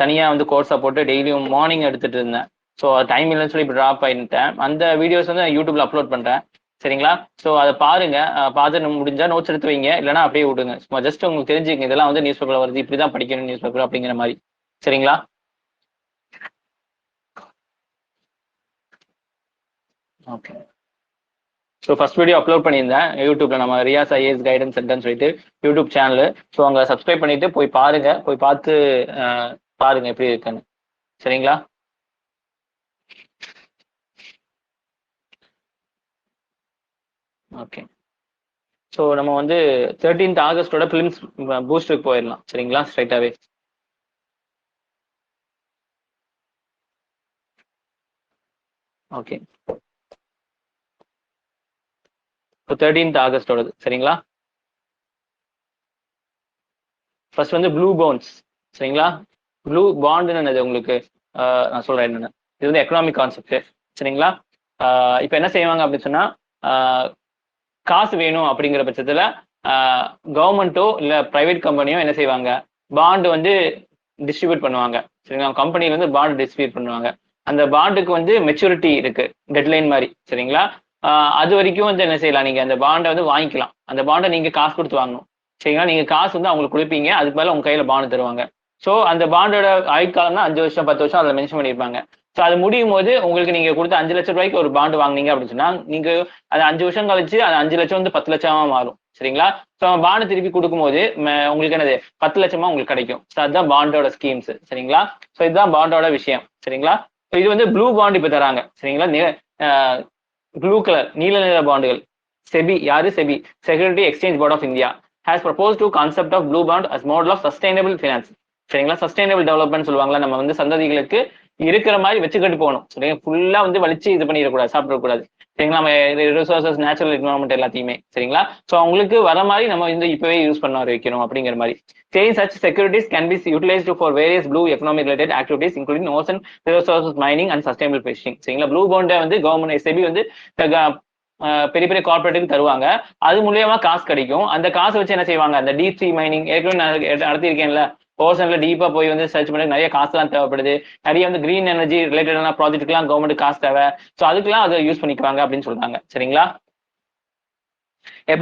தனியாக வந்து கோர்ஸை போட்டு டெய்லியும் மார்னிங் எடுத்துட்டு இருந்தேன். ஸோ டைம் இல்லைன்னு சொல்லி இப்போ ட்ராப் ஆகிட்டேன். அந்த வீடியோஸ் வந்து நான் யூடியூப்ல அப்லோட் பண்ணுறேன். சரிங்களா? ஸோ அதை பாருங்க, பார்த்து முடிஞ்சா நோட்ஸ் எடுத்து வைங்க, இல்லைனா அப்படியே விடுங்க. சும்மா ஜஸ்ட் உங்களுக்கு தெரிஞ்சுங்க இதெல்லாம் வந்து நியூஸ் பேப்பர்ல வருது, இப்படி தான் படிக்கணும் நியூஸ் பேப்பர் அப்படிங்கிற மாதிரி. சரிங்களா? Okay. So first video upload பண்ணியிருந்தேன் யூடியூப்ல, நம்ம ரியாஸ் ஐஏஎஸ் கைடன்ஸ் சென்டர்னு சொல்லிட்டு யூடியூப் சேனல். ஸோ அங்கே சப்ஸ்கிரைப் பண்ணிட்டு போய் பாருங்க, போய் பார்த்து பாருங்க எப்படி இருக்குன்னு. சரிங்களா? ஓகே. ஸோ நம்ம வந்து 13th ஆகஸ்டோட ஃபிலிம்ஸ் பூஸ்டருக்கு போயிடலாம். சரிங்களா? ஸ்ட்ரைட்டாகவே. ஓகே. இப்போ 13th ஆகஸ்டோடது. சரிங்களா? ஃபர்ஸ்ட் வந்து ப்ளூ பவுன்ஸ். சரிங்களா? ப்ளூ பாண்டுன்னு என்னது உங்களுக்கு நான் சொல்றேன் என்னன்னு. இது வந்து எக்கனாமிக் கான்செப்ட். சரிங்களா? இப்போ என்ன செய்வாங்க அப்படின்னு சொன்னா, காசு வேணும் அப்படிங்கிற பட்சத்துல கவர்மெண்ட்டோ இல்லை ப்ரைவேட் கம்பெனியோ என்ன செய்வாங்க, பாண்டு வந்து டிஸ்ட்ரிபியூட் பண்ணுவாங்க. சரிங்களா? கம்பெனில வந்து பாண்டு டிஸ்ட்ரிபியூட் பண்ணுவாங்க. அந்த பாண்டுக்கு வந்து மெச்சூரிட்டி இருக்கு, டெட்லைன் மாதிரி. சரிங்களா? அது வரைக்கும் வந்து என்ன செய்யலாம், நீங்க அந்த பாண்டை வந்து வாங்கிக்கலாம். அந்த பாண்டை நீங்க காசு கொடுத்து வாங்கணும். சரிங்களா? நீங்க காசு வந்து அவங்களுக்கு கொடுப்பீங்க, அதுக்கு மேல உங்க கையில பாண்டு தருவாங்க. ஸோ அந்த பாண்டோட ஆயுட்காலம் தான் 5 வருஷம் 10 வருஷம் அதில் மென்ஷன் பண்ணியிருப்பாங்க. ஸோ அது முடியும் போது உங்களுக்கு நீங்க கொடுத்த 5 லட்சம் ரூபாய்க்கு ஒரு பாண்டு வாங்கினீங்க அப்படின்னு சொன்னா, நீங்க அது 5 வருஷம் கழிச்சு அது 5 லட்சம் வந்து 10 லட்சமா மாறும். சரிங்களா? ஸோ பாண்டு திருப்பி கொடுக்கும்போது உங்களுக்கு என்னது 10 லட்சமா உங்களுக்கு கிடைக்கும். ஸோ அதுதான் பாண்டோட ஸ்கீம்ஸ். சரிங்களா? ஸோ இதுதான் பாண்டோட விஷயம். சரிங்களா? ஸோ இது வந்து ப்ளூ பாண்ட் இப்ப தராங்க. சரிங்களா? ப்ளூ கலர் நீல நிற பாண்டுகள். செபி, யாரு SEBI, security exchange board of India has propose to concept of blue bond as model of sustainable finance. சரிங்களா? சஸ்டைனபிள் டெவலப்மெண்ட் சொல்லுவாங்களா, நம்ம வந்து சந்ததிகளுக்கு இருக்கிற மாதிரி வச்சுக்கிட்டு போகணும். சரிங்களா? ஃபுல்லா வந்து வலிச்சு இது பண்ணிடக்கூடாது, சாப்பிடக்கூடாது. சரிங்களா? நம்ம ரிசோர்சஸ், நேச்சுரல் என்வரான்மெண்ட் எல்லாத்தையுமே. சரிங்களா? ஸோ அவங்களுக்கு வர மாதிரி நம்ம வந்து இப்பவே யூஸ் பண்ண வைக்கணும் அப்படிங்கிற மாதிரி. Saying such securities can be utilized for various blue economic related activities including ocean resources mining and sustainable fishing. சரிங்களா? ப்ளூ பாண்டை வந்து கவர்மெண்ட் எஸ்ஐபி வந்து பெரிய பெரிய கார்பரேட்டுக்கு தருவாங்க. அது மூலியமா காசு கிடைக்கும். அந்த காசு வச்சு என்ன செய்வாங்க, அந்த டீப் சி மைனிங் ஏற்கனவே நடத்தியிருக்கேன்ல, ஓசன்ல டீப்பா போய் வந்து சர்ச் பண்ணி நிறைய காசுலாம் தேவைப்படுது. நிறைய வந்து கிரீன் எனர்ஜி ரிலேட்டடான ப்ராஜெக்ட்லாம் கவர்மெண்ட் காசு தேவை. ஸோ அதுக்கெல்லாம் அதை யூஸ் பண்ணிக்குவாங்க அப்படின்னு சொல்றாங்க. சரிங்களா?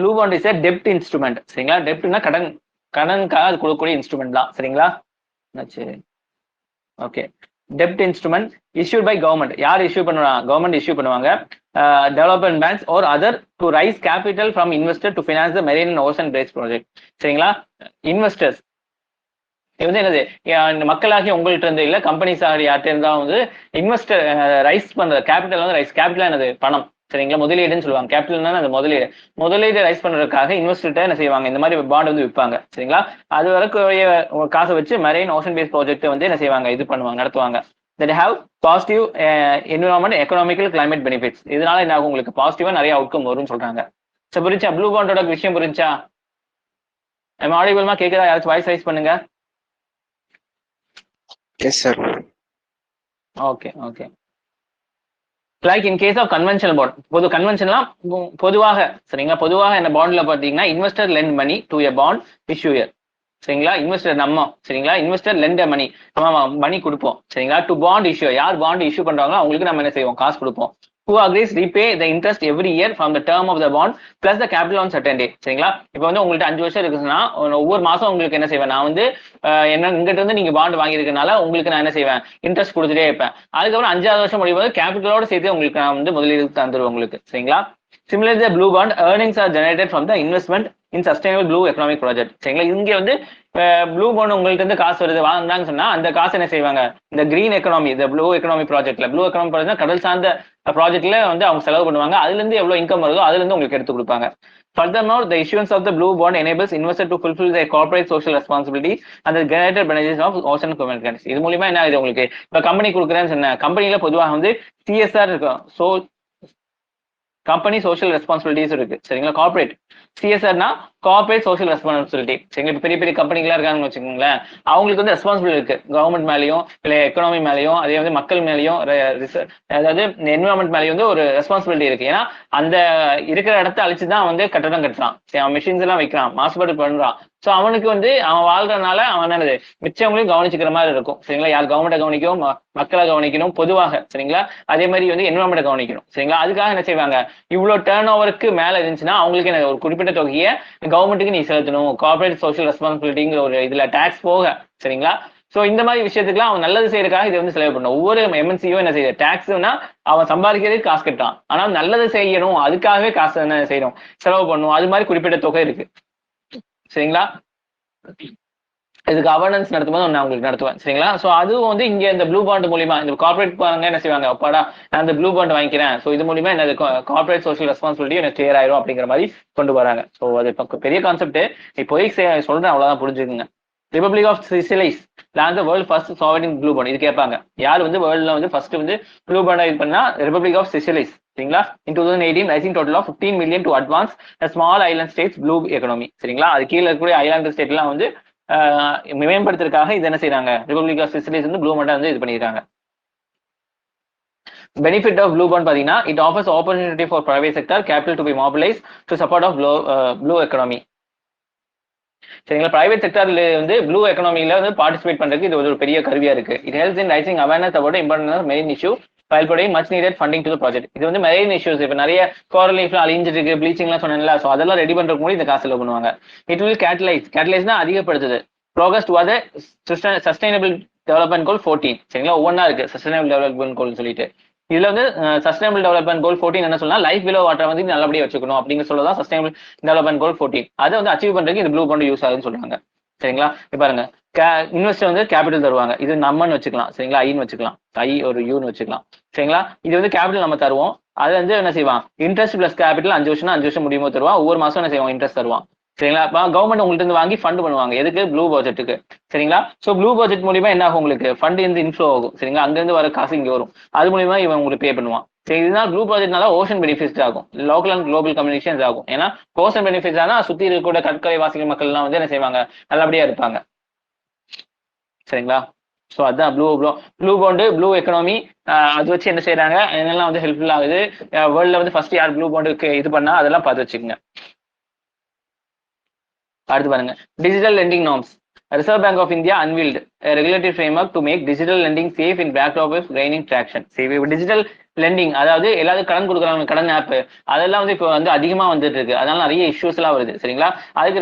ப்ளூ பாண்ட் இஸ் டெப்ட் இன்ஸ்ட்ருமெண்ட். சரிங்களா? டெப்ட்னா கடனுக்காக அது கொடுக்கக்கூடிய இன்ஸ்ட்ருமெண்ட் தான். சரிங்களா? சரி. ஓகே. டெப்ட் இன்ஸ்ட்ருமெண்ட் இஷ்யூட் பை கவர்மெண்ட். யார் இஷ்யூ பண்ணுவாங்க? கவர்மெண்ட் இஷ்யூ பண்ணுவாங்க. Development banks or other to raise capital from investor to finance the marine and ocean based project. சரிங்களா? இன்வெஸ்டர்ஸ் இது வந்து என்னது, மக்களாகி உங்கள்கிட்ட இருந்து இல்லை, கம்பெனிஸ் யார்கிட்ட இருந்தா வந்து இன்வெஸ்டர் ரைஸ் பண்ற கேபிட்டல் வந்து ரைஸ் கேபிட்டல் என்னது, பணம். சரிங்களா? முதலீடுன்னு சொல்லுவாங்க. கேபிட்டல்னா அந்த முதலீடு ரைஸ் பண்றதுக்காக இன்வெஸ்டர்கிட்ட என்ன செய்வாங்க, இந்த மாதிரி பாண்ட் வந்து விற்பாங்க. சரிங்களா? அது வரக்கூடிய காசை வச்சு மெரைன் ஓஷன் பேஸ்ட் ப்ராஜெக்ட் வந்து என்ன செய்வாங்க, இது பண்ணுவாங்க, நடத்துவாங்க. that have positive environment, economical, climate benefits. இதனால என்ன ஆகும், உங்களுக்கு பாசிட்டிவா நிறைய அவுட்கம் வரும்னு சொல்றாங்க. சோ புரிஞ்சா ப்ளூ பாண்டோட விஷயம்? புரிஞ்சா? நம்ம ஆடிபிள்மா கேக்குதா? யாராச்சும் வாய்ஸ் ரைஸ் பண்ணுங்க. Yes sir. Okay okay. Like in case of conventional bond, கன்வென்ஷன்லாம் பொதுவாக. சரிங்களா? பொதுவாக என்ன பாண்ட்ல பாத்தீங்கன்னா, investor lend money to a bond issuer. சரிங்களா? இன்வெஸ்டர் நம்ம. சரிங்களா? இன்வெஸ்டர் லெண்ட் மணி, நம்ம மணி கொடுப்போம். சரிங்களா? டு பாண்ட் இஷ்யூ, யார் பாண்ட் இஷ்யூ பண்றாங்களோ அவங்களுக்கு நம்ம என்ன செய்வோம், காசு கொடுப்போம். who agrees repay the interest every year from the term of the bond plus the capital on certain day. சரிங்களா? இப்போ வந்து உங்கள்ட்ட 5 வருஷம் இருக்குன்னா ஒவ்வொரு மாசம் உங்களுக்கு என்ன செய்வேன், நான் வந்து என்ன இங்கிட்ட இருந்து நீங்க பாண்ட் வாங்கியிருக்கனால உங்களுக்கு நான் என்ன செய்வேன், இன்ட்ரெஸ்ட் கொடுத்துட்டே இருப்பேன். அதுக்கப்புறம் 5வது வருஷம் முடியும் போது கேபிட்டலோட சேர்த்து உங்களுக்கு நான் வந்து முதலீடு தந்துருவேன் உங்களுக்கு. சரிங்களா? Similarly, the blue bond earnings are generated from the investment in sustainable blue economic project. சரிங்களா? இங்க வந்து ப்ளூ பாண்ட் உங்கள்ட்ட இருந்து காசு வருது வாங்கினான்னு சொன்னா, அந்த காசு என்ன செய்வாங்க, இந்த கிரீன் எக்கனாமி, இந்த ப்ளூ எக்கனாமி ப்ராஜெக்ட்ல, ப்ளூ எக்கனாமி ப்ராஜெக்ட் கடல் சார்ந்த ப்ராஜெக்ட்ல வந்து அவங்க செலவு பண்ணுவாங்க. அதுல இருந்து எவ்வளவு இன்கம் வருதோ அதுல இருந்து உங்களுக்கு எடுத்து கொடுப்பாங்க. Furthermore, the issuance of the blue bond enables investor to fulfill their corporate social responsibility and the greater benefits of ocean communities. இது மூலமா என்ன ஆகுது உங்களுக்கு, இப்ப கம்பெனி கொடுக்குறேன்னு சொன்ன கம்பெனில பொதுவாக வந்து சிஎஸ்ஆர் இருக்கும். கம்பெனி சோஷியல் ரெஸ்பான்சிபிலிட்டிஸ் இருக்கு. சரிங்களா? கார்பரேட் சிஎஸ்ஆர்னா கார்பரேட் சோஷியல் ரெஸ்பான்சிபிலிட்டி. சரிங்களா, இப்போ பெரிய பெரிய கம்பெனிகளா இருக்காங்கன்னு வச்சுக்கோங்களேன், அவங்களுக்கு வந்து ரெஸ்பான்சிபிலிட்டி இருக்கு கவர்மெண்ட் மேலேயும் இல்லை எக்கனாமி மேலேயும் அதே வந்து மக்கள் மேலேயும் அதாவது என்விரான்மெண்ட் மேலேயும் வந்து ஒரு ரெஸ்பான்சிபிலிட்டி இருக்கு. ஏன்னா அந்த இருக்கிற இடத்த அழிச்சுதான் வந்து கட்டடம் கட்டுறான், அவன் மிஷின்ஸ் எல்லாம் வைக்கிறான், மாசுபாடு பண்றான். ஸோ அவனுக்கு வந்து அவன் வாழ்றதுனால அவன் என்னது மிச்சவங்களையும் கவனிச்சுக்கிற மாதிரி இருக்கும். சரிங்களா, யார் கவர்மெண்ட்டை கவனிக்கணும், மக்களை கவனிக்கணும் பொதுவாக. சரிங்களா, அதே மாதிரி வந்து என்விரான்மெண்ட்டை கவனிக்கணும். சரிங்களா, அதுக்காக என்ன செய்வாங்க, இவ்வளவு டேர்ன் ஓவருக்கு மேல இருந்துச்சுன்னா அவங்களுக்கு என்ன ஒரு குறிப்பிட்ட தொகையை கவர்மெண்ட்டுக்கு நீ செலுத்தணும், கார்பரேட் சோஷியல் ரெஸ்பான்சிபிலிட்டிங்கிற ஒரு இதுல டாக்ஸ் போக. சரிங்களா, சோ இந்த மாதிரி விஷயத்துக்குலாம் அவன் நல்லது செய்யறதுக்காக இது வந்து செலவு பண்ணணும். ஒவ்வொரு எம்என்சியும் என்ன செய்யுது, டாக்ஸ்னா அவன் சம்பாதிக்கிறதுக்கு காசு கட்டான், ஆனா நல்லது செய்யணும் அதுக்காகவே காசு என்ன செய்யணும், செலவு பண்ணணும். அது மாதிரி குறிப்பிட்ட தொகை இருக்கு. சரிங்களா, இதுக்கு அவேர்னன்ஸ் நடத்தும்போது நான் உங்களுக்கு நடத்துவேன். சரிங்களா, சோ அதுவும் வந்து இங்க இந்த ப்ளூ பாண்ட் மூலியமா இந்த கார்பரேட் பாருங்க என்ன செய்வாங்க, அப்பாடா நான் இந்த ப்ளூ பாண்ட் வாங்கிக்கிறேன், சோ இது மூலியமா என்ன கார்பரேட் சோஷியல் ரெஸ்பான்சிபிலிட்டி எனக்கு கிளியர் ஆயிரும் அப்படிங்கிற மாதிரி கொண்டு வராங்க. சோ அது பெரிய கான்செப்ட், இப்போதைக்கு சொல்றேன், அவ்வளவுதான், புரிஞ்சுக்குங்க. Republic of Seychelles launch the world first sovereign blue bond. இது கேட்பாங்க, யார் வந்து வேர்ல்ட்ல வந்து ஃபர்ஸ்ட் வந்து ப்ளூ பாண்ட் இது பண்ணா, ரிபப்ளிக் ஆஃப் சிசிலைஸ். சரிங்களா, in 2018 raising total of 15 million to advance a small island states blue economy. சரிங்களா, அது கீழே இருக்கக்கூடிய ஐலாண்டு ஸ்டேட் எல்லாம் வந்து மேம்படுத்துறதுக்காக இது என்ன செய்யறாங்க, ரிபப்ளிக் ஆஃப் சிசிலைஸ் வந்து ப்ளூ பாண்ட் வந்து இது பண்ணிருக்காங்க. பெனிஃபிட் ஆஃப் ப்ளூ பாண்ட் பாத்தீங்கன்னா, it offers opportunity for private sector capital to be mobilise to support of blue economy. சரிங்களா, பிரைவேட் செக்டர்ல வந்து ப்ளூ எக்கனாமில வந்து பார்ட்டிசிபேட் பண்றதுக்கு இது ஒரு பெரிய கருவியா இருக்கு. It helps in raising awareness about importance main issue while providing much needed funding to the project. இது வந்து மெரைன் இஷ்யூஸ், இப்போ நிறைய கோரல் லீஃப்ல அழிஞ்சிட்டு இருக்கு, ப்ளீச்சிங்லாம் சொன்னேன்ல, ஸோ அதெல்லாம் ரெடி பண்றதுக்கு முன்னாடி இந்த காசு செலவு பண்ணுவாங்க. இட் வில் கேட்டலைஸ்னா அதிகப்படுத்துது progress toward sustainable development goal 14. சரிங்களா, ஒவ்வொன்றா இருக்கு சஸ்டைனபிள் டெவலப்மெண்ட் கோல் சொல்லிட்டு. இதுல வந்து சஸ்டைனபிள் டெவலப்மெண்ட் கோல் 14 என்ன சொல்லலாம், லைஃப் பிலோ வாட்டர் வந்து நல்லபடியா வச்சுக்கணும் அப்படிங்கிற சொல்லதான் சஸ்டைனபிள் டெவலப்மெண்ட் கோல் 14. அதை வந்து அச்சீவ் பண்றதுக்கு இந்த ப்ளூ பாண்ட் யூஸ் ஆகுதுன்னு சொல்றாங்க. சரிங்களா, இப்ப பாருங்க, இன்வெஸ்டர் வந்து கேபிட்டல் தருவாங்க, இது நம்மன்னு வச்சுக்கலாம். சரிங்களா, ஐன்னு வச்சுக்கலாம், ஐ ஒரு யூன்னு வச்சுக்கலாம். சரிங்களா, இது வந்து கேபிட்டல் நம்ம தருவோம், அது வந்து என்ன செய்வான், இன்ட்ரெஸ்ட் பிளஸ் கேபிட்டல் 5 வருஷம் 5 வருஷம் முடியுமோ தருவான், ஒவ்வொரு மாசம் என்ன செய்வான், இன்ட்ரெஸ்ட் தருவான். சரிங்களா, கவர்மெண்ட் உங்கள்ட்ட இருந்து வாங்கி ஃபண்ட் பண்ணுவாங்க, எதுக்கு, ப்ளூ பட்ஜெட்டுக்கு. சரிங்களா, சோ ப்ளூ பட்ஜெட் மூலியமா என்ன ஆகும், உங்களுக்கு ஃபண்ட் இருந்து இன்ஃப்ளோ ஆகும். சரிங்களா, அங்கிருந்து வர காசு இங்க வரும், அது மூலியமா இவன் உங்களுக்கு பே பண்ணுவான். சரி, இதுதான் ப்ளூ ப்ராஜெக்ட்னால ஓஷன் பெனிஃபிட்ஸ் ஆகும், லோக்கல் அண்ட் குளோபல் கம்யூனிகேஷன்ஸ் ஆகும். ஏன்னா ஓஷன் பெனிஃபிட்ஸ் ஆனா சுத்தி இருக்கக்கூடிய கடற்கரை வாசிகள் மக்கள் எல்லாம் வந்து என்ன செய்வாங்க, நல்லபடியா இருப்பாங்க. சரிங்களா, ஸோ அதுதான் ப்ளூ பாண்டு ப்ளூ எக்கனாமி. அது வச்சு என்ன செய்யறாங்க, என்னெல்லாம் வந்து ஹெல்ப்ஃபுல் ஆகுது, வேர்ல்ட்ல வந்து ஃபர்ஸ்ட் யார் ப்ளூ பாண்டுக்கு இது பண்ணா அதெல்லாம் பார்த்து வச்சுக்கோங்க. அடுத்து பாருங்க, digital lending norms. Reserve bank of India unveiled regulatory framework to make digital lending safe in backdrop of gaining traction. சரி, டிஜிட்டல் லெண்டிங் அதாவது எல்லாரும் கடன் கொடுக்குறாங்க, கடன் ஆப் அதெல்லாம் வந்து இப்போ வந்து அதிகமா வந்துட்டு இருக்கு, அதனால நிறைய இஷ்யூஸ் எல்லாம் வருது. சரிங்களா, அதுக்கு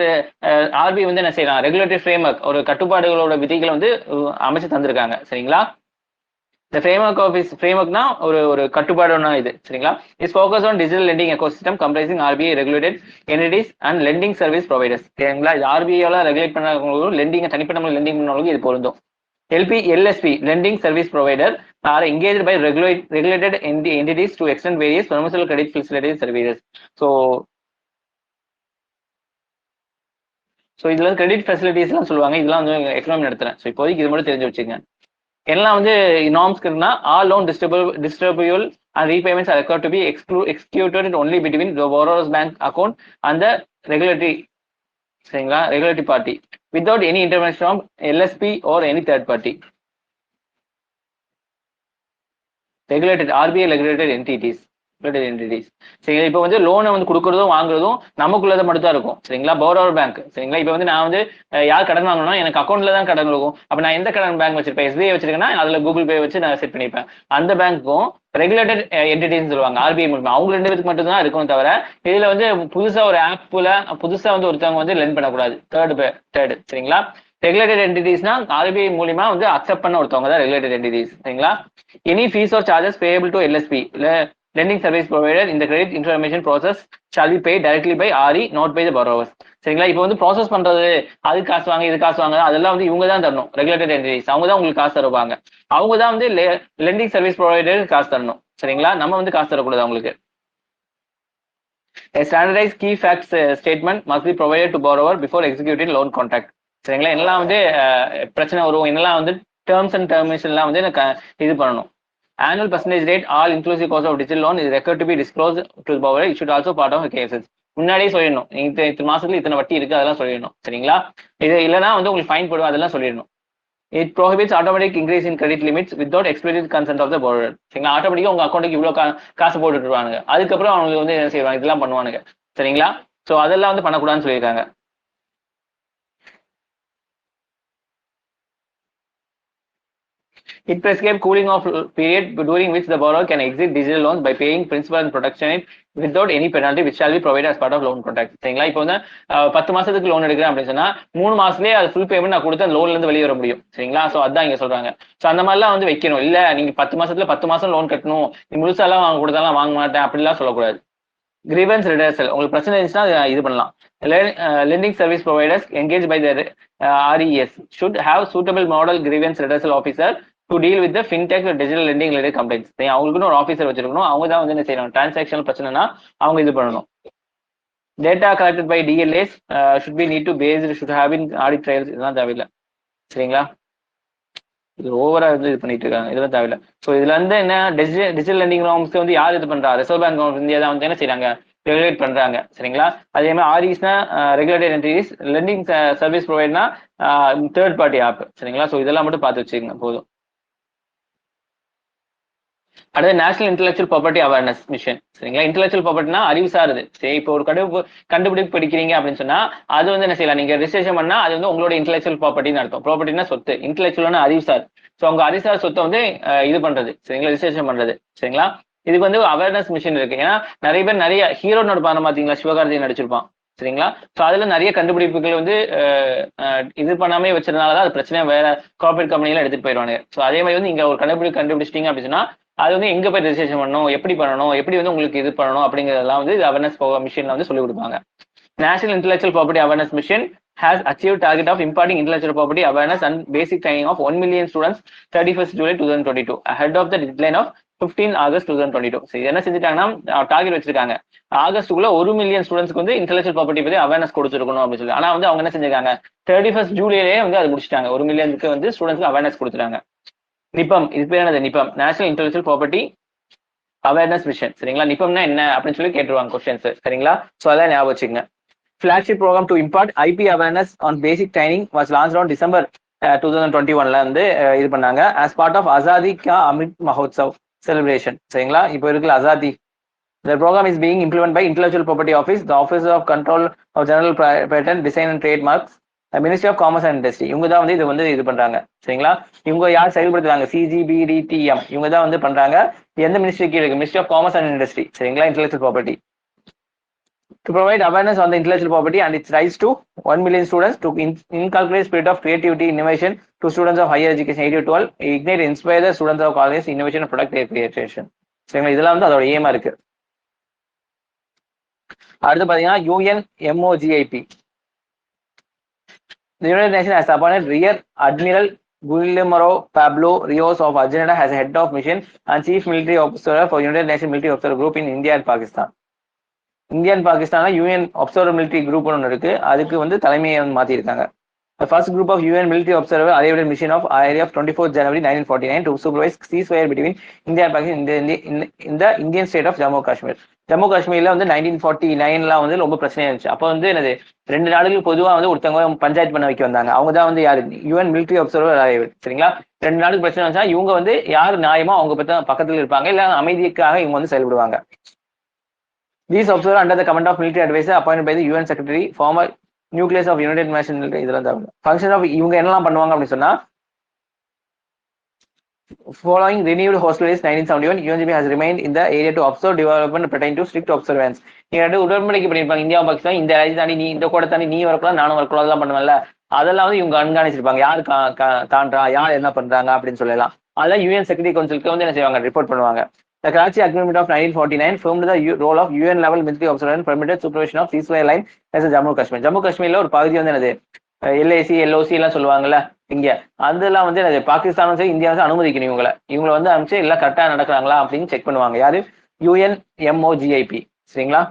ஆர்பிஐ வந்து என்ன செய்யலாம், ரெகுலேட்டரி ஃப்ரேம்வொர்க் ஒரு கட்டுப்பாடுகளோட விதிகளை வந்து அமைச்சு தந்திருக்காங்க. சரிங்களா, இந்த ஃப்ரேம்வொர்க்னா ஒரு கட்டுப்பாடுனா இது. சரிங்களா, is focus on digital lending ecosystem comprising RBI regulated entities and lending service providers. சரிங்களா, இது ஆர்பிஐ ரெகுலேட் பண்ணவங்களுக்கும் லெண்டிங் தனிப்பட்ட லெண்டிங் பண்ணவங்களுக்கும் இது பொருந்தும். LSP lending service provider are engaged by regulated entities to extend various permissible credit facilities services. So இதுல credit facilities எல்லாம் சொல்லுவாங்க, இதெல்லாம் வந்து எக்கனாமி நடத்துறேன். ஸோ இப்போதைக்கு இது மட்டும் தெரிஞ்சு வச்சுங்க. எல்லாம் வந்து நார்ம்ஸ்க்குன்னா all loan distributable and repayments are required to be executed only between the borrower's bank account and the regulatory. சரிங்களா, regulatory party without any intervention from LSP or any third party. Regulated RBI regulated entities. சரிங்களா, இப்போ வந்து லோனை வந்து கொடுக்கறதும் வாங்குறதும் நமக்குள்ளதை மட்டும் தான் இருக்கும். சரிங்களா, போரோவர் பேங்க். சரிங்களா, இப்போ வந்து நான் வந்து யார் கடன் வாங்கணும்னா எனக்கு அக்கௌண்ட்ல தான் கடன் இருக்கும். அப்ப நான் எந்த கடன் பேங்க் வச்சிருப்பேன், SBI வச்சிருக்கேன்னா அதுல கூகுள் பே வச்சு நான் செட் பண்ணிப்பேன். அந்த பேங்க்கும் ரெகுலேட்டட் என்டிட்டிஸ் சொல்லுவாங்க, RBI மூலமா அவங்க 2 பேருக்கு மட்டும் தான் இருக்கும். தவிர இதுல வந்து புதுசா ஒரு ஆப்ல புதுசா வந்து ஒருத்தவங்க வந்து லெண்ட் பண்ணக்கூடாது, தேர்டு. சரிங்களா, ரெகுலேட்டட் என்டிட்டிஸ்னா RBI மூலியமா வந்து அக்செப்ட் பண்ண ஒருத்தவங்க தான் ரெகுலேட்டட் என்டிட்டிஸ். சரிங்களா, any fees or charges payable to LSP lending service provider in the credit information process shall be paid directly by RE not by the borrowers. சரிங்களா, இப்போ வந்து ப்ராசஸ் பண்றது, அது காசு வாங்க இது காசு வாங்க அதெல்லாம் வந்து இவங்க தான் தரணும், ரெகுலேட்டட் என்டிட்டிஸ் அவங்க தான் உங்களுக்கு காசு தருவாங்க. அவங்க தான் வந்து லெண்டிங் சர்வீஸ் ப்ரொவைடர் காசு தரணும். சரிங்களா, நம்ம வந்து காசு தரக்கூடாது அவங்களுக்கு. A standardized key facts statement must be provided to borrower before executing loan contract. சரிங்களா, என்னெல்லாம் வந்து பிரச்சனை வரும், என்னெல்லாம் வந்து டேர்ம்ஸ் அண்ட் டெர்மினேஷன் எல்லாம் வந்து எனக்கு இது பண்ணணும். Annual percentage rate all inclusive cost of digital loan is required to be disclosed to the borrower. It should also part of the cases. முன்னாடியே சொல்லிடணும். இத்தனை மாசத்துல இத்தனை வட்டி இருக்கு அதெல்லாம் சொல்லிடணும். சரிங்களா? இது இல்லைன்னா வந்து உங்களுக்கு ஃபைன் போடுவோம், அதெல்லாம் சொல்லிடணும். It prohibits automatic increase in credit limits without explicit consent of the borrower. சரிங்களா? ஆட்டோமேட்டிக்கா உங்க அக்கௌண்ட்டுக்கு இவ்வளவு காசு போட்டுருவானுங்க. அதுக்கப்புறம் அவங்க வந்து என்ன செய்வாங்க, இதெல்லாம் பண்ணுவானுங்க. சரிங்களா? ஸோ அதெல்லாம் வந்து பண்ணக்கூடாதுன்னு சொல்லியிருக்காங்க. It prescribes cooling off period during which the borrower can exit digital loans by paying principal and production it without any penalty which shall be provided as part of loan contract. சரிங்களா? இப்போ வந்து 10 மாசத்துக்கு loan எடுக்கிறேன் அப்படின்னு சொன்னா 3 மாசத்துலயே அது full payment நான் கொடுத்து அந்த லோன்ல இருந்து வெளியே வர முடியும். சரிங்களா? ஸோ அதான் இங்க சொல்றாங்க. ஸோ அந்த மாதிரிலாம் வந்து வைக்கணும். இல்ல நீங்க 10 மாசத்துல 10 மாசம் லோன் கட்டணும், நீ முழுசாலாம் வாங்க கொடுத்தாலும் வாங்க மாட்டேன் அப்படிலாம் சொல்லக்கூடாது. கிரீவன்ஸ் ரிடர்சல், உங்களுக்கு பிரச்சனை இருந்துச்சுன்னா இது பண்ணலாம். Lending service providers engaged by the RES should have suitable model grievance redressal officer to deal with the fintech digital lending related complaints. அவங்களுக்குன்னு ஒரு ஆஃபீஸர் வச்சிருக்கணும். அவங்க தான் வந்து என்ன செய்யணும், டிரான்சாக்ஷன் பிரச்சனைனா அவங்க இது பண்ணணும். Data collected by DLAs should be need to based should have been audit trails. இதெல்லாம் தேவையில்லை. சரிங்களா? இது ஓவரா வந்து இது பண்ணிட்டு இருக்காங்க, இதெல்லாம் தேவையில்லை. ஸோ இதுல இருந்து என்ன, டிஜிட்டல் லெண்டிங் நார்ம்ஸ்க்கு வந்து யார் இது பண்றா, ரிசர்வ் பேங்க் ஆஃப் இந்தியா தான் வந்து என்ன செய்யறாங்க, ரெகுலேட் பண்றாங்க. சரிங்களா? அதே மாதிரி ஆர்இஸ்னா ரெகுலேட்டட் என்டிட்டிஸ், லெண்டிங் சர்வீஸ் ப்ரொவைட்னா தேர்ட் பார்ட்டி ஆப். சரிங்களா? ஸோ இதெல்லாம் மட்டும் பார்த்து வச்சுக்கோங்க போதும். அடுத்து national intellectual property awareness mission. சரிங்களா? இன்டெலக்சுவல் ப்ராப்பர்ட்டினா அறிவு சாருது. சரி, இப்போ ஒரு கண்டுபிடிப்பு படிக்கிறீங்க அப்படின்னு சொன்னா அது வந்து என்ன செய்யலாம், நீங்க ரிஜிஸ்ட்ரேஷன் பண்ணா அது வந்து உங்களோட இன்டெலக்சுவல் ப்ராப்பர்ட்டின்னு அர்த்தம். ப்ராப்பர்ட்டினா சொத்து, இன்டெலக்சுவலான அறிவு சார். ஸோ அவங்க அறிவுசார் சொத்தை வந்து இது பண்றது. சரிங்களா? ரிஜிஸ்ட்ரேஷன் பண்றது. சரிங்களா? இதுக்கு வந்து அவேர்னஸ் மிஷன் இருக்கு. ஏன்னா நிறைய பேர் நிறைய ஹீரோ நடிப்பாங்க பாத்தீங்களா, சிவகார்த்திகேயன் நடிச்சிருப்பான். சரிங்களா? ஸோ அதுல நிறைய கண்டுபிடிப்புகள் வந்து இது பண்ணாமே வச்சிருந்தாலதான் அது பிரச்சனை, வேற கார்பரேட் கம்பெனில எடுத்துட்டு போயிடுவாங்க. ஸோ அதே மாதிரி வந்து இங்க ஒரு கண்டுபிடிச்சிட்டீங்க அப்படின்னா அது வந்து எங்க போய் ரெஜிஸ்ட்ரேஷன் பண்ணணும், எப்படி பண்ணணும், எப்படி வந்து உங்களுக்கு இது பண்ணணும் அப்படிங்கிறதெல்லாம் வந்து அவேர்னஸ் மிஷன்ல வந்து சொல்லிக் கொடுப்பாங்க. National intellectual property awareness mission has achieved target of imparting intellectual property awareness and basic training of 1 million students 31st July 2022 ahead of the deadline of 15 August 2022. சரி, என்ன செஞ்சுட்டாங்கன்னா டார்கெட் வச்சிருக்காங்க, ஆகஸ்டுக்குள்ள 1 மில்லியன் ஸ்டூடெண்ட்ஸ்க்கு வந்து இன்டெலக்சுவல் ப்ராப்பர்ட்டி பத்தி awareness கொடுத்துருக்கணும் அப்படின்னு சொல்லி. ஆனா வந்து அவங்க என்ன செஞ்சிருக்காங்க, 31st ஜூலைலேயே வந்து அது முடிச்சிட்டாங்க. 1 மில்லியனுக்கு வந்து ஸ்டூடெண்ட்ஸ்க்கு அவேர்னஸ் கொடுத்துட்டாங்க. நிபம், இது பேர் என்னது, NIPAM, national intellectual property awareness mission. சரிங்களா? நிபம்னா என்ன அப்படின்னு சொல்லி கேட்டுருவாங்க கொஸ்டின்ஸ். சரிங்களா? ஸோ அதான் ஞாபகம் வச்சுக்கோங்க. Flagship program to impart IP awareness on basic training was launched on December 2021 வந்து இது பண்ணாங்க as part of Azadi Ka Amrit Mahotsav celebration. சரிங்களா? இப்போ இருக்குல்ல Azadi, the program is being implemented by Intellectual Property Office, the Office of Control of General Patent Design and Trademarks, the Ministry of Commerce and Industry. இவங்க தான் வந்து இது பண்றாங்க. சரிங்களா? இவங்க யார் செயல்படுத்துறாங்க, CGBDTM இவங்க தான் வந்து பண்றாங்க. எந்த மினிஸ்ட்ரிக்கு இருக்கு, ministry of commerce and industry. சரிங்களா? Intellectual property to provide awareness on the intellectual property and its rights to 1 million students, to inculcate spirit of creativity, innovation to students of higher education 8-12, ignite, inspire the students of colleges, innovation and product creation. சரிங்களா? இதெல்லாம் வந்து அதோட ஏமா இருக்கு. அடுத்து பாத்தீங்கன்னா UNMOGIP. The United Nations has appointed Rear Admiral Guillermo Pablo Rios of Argentina as head of mission and chief military officer for United Nations Military Officer Group in India and Pakistan. India and பாகிஸ்தான்ல UN observer military group ஒன்று இருக்கு, அதுக்கு வந்து தலைமையை வந்து மாத்திருக்காங்க. First group of UN military observer arrived mission of area of 24 January 1949 to supervise ceasefire between India and Pakistan இந்த Indian state of Jammu Kashmir. Jammu காஷ்மீர்ல வந்து 1949 வந்து ரொம்ப பிரச்சனையா இருந்துச்சு. அப்போ வந்து என்னது, 2 நாடுகள் பொதுவாக வந்து ஒருத்தவங்க பஞ்சாயத்து பண்ண வைக்க வந்தாங்க. அவங்க தான் வந்து யாரு, யூஎன் மிலிட்டரி அப்சர்வர் அரைவ்ட். சரிங்களா? 2 நாடுக்கு பிரச்சனை வந்துச்சா இவங்க வந்து யார் நியாயமோ அவங்க பக்கத்துல இருப்பாங்க, இல்ல அமைதிக்காக இவங்க வந்து செயல்படுவாங்க. These officers under the command of military advisor appointed by the UN Secretary, former nucleus of United Nations. இதெல்லாம் தான் ஃபங்க்ஷன் ஆஃப் இவங்க என்னெல்லாம் பண்ணுவாங்க அப்படின்னு சொன்னா, following renewed hostilities 1971, UNGP has remained in the area to observe development pertaining to strict observance. நீங்க உடன்படிக்கை பண்ணிருப்பாங்க, இந்தியா பாகிஸ்தான் இந்த ராஜ்யம் தாண்டி நீ இந்த கூட தாண்டி நீ வரக்கூடாது நானும் வரக்கூடாது தான் பண்ணுவல, அதெல்லாம் வந்து இவங்க கண்காணிச்சிருப்பாங்க, யாரு தாண்டா யார் என்ன பண்றாங்க அப்படின்னு சொல்லலாம். அதெல்லாம் யூஎன் செக்யூரிட்டி கவுன்சிலுக்கு வந்து என்ன செய்வாங்க, ரிப்போர்ட் பண்ணுவாங்க. The Karachi Agreement of 1949 firmed the role of UN level military observer and permitted supervision of ceasefire line as a Jammu Kashmir. Jammu காஷ்மீர்ல ஒரு பகுதி வந்து என்னது, LAC LOC எல்லாம் சொல்லுவாங்கல்ல இங்க, அதெல்லாம் வந்து என்னது பாகிஸ்தானும் சரி இந்தியாவும் அனுமதிக்கணும். இவங்களை வந்து அனுப்பிச்சு எல்லாம் கரெக்டா நடக்கிறாங்களா அப்படின்னு செக் பண்ணுவாங்க. யாரு, UNMOGIP. சரிங்களா?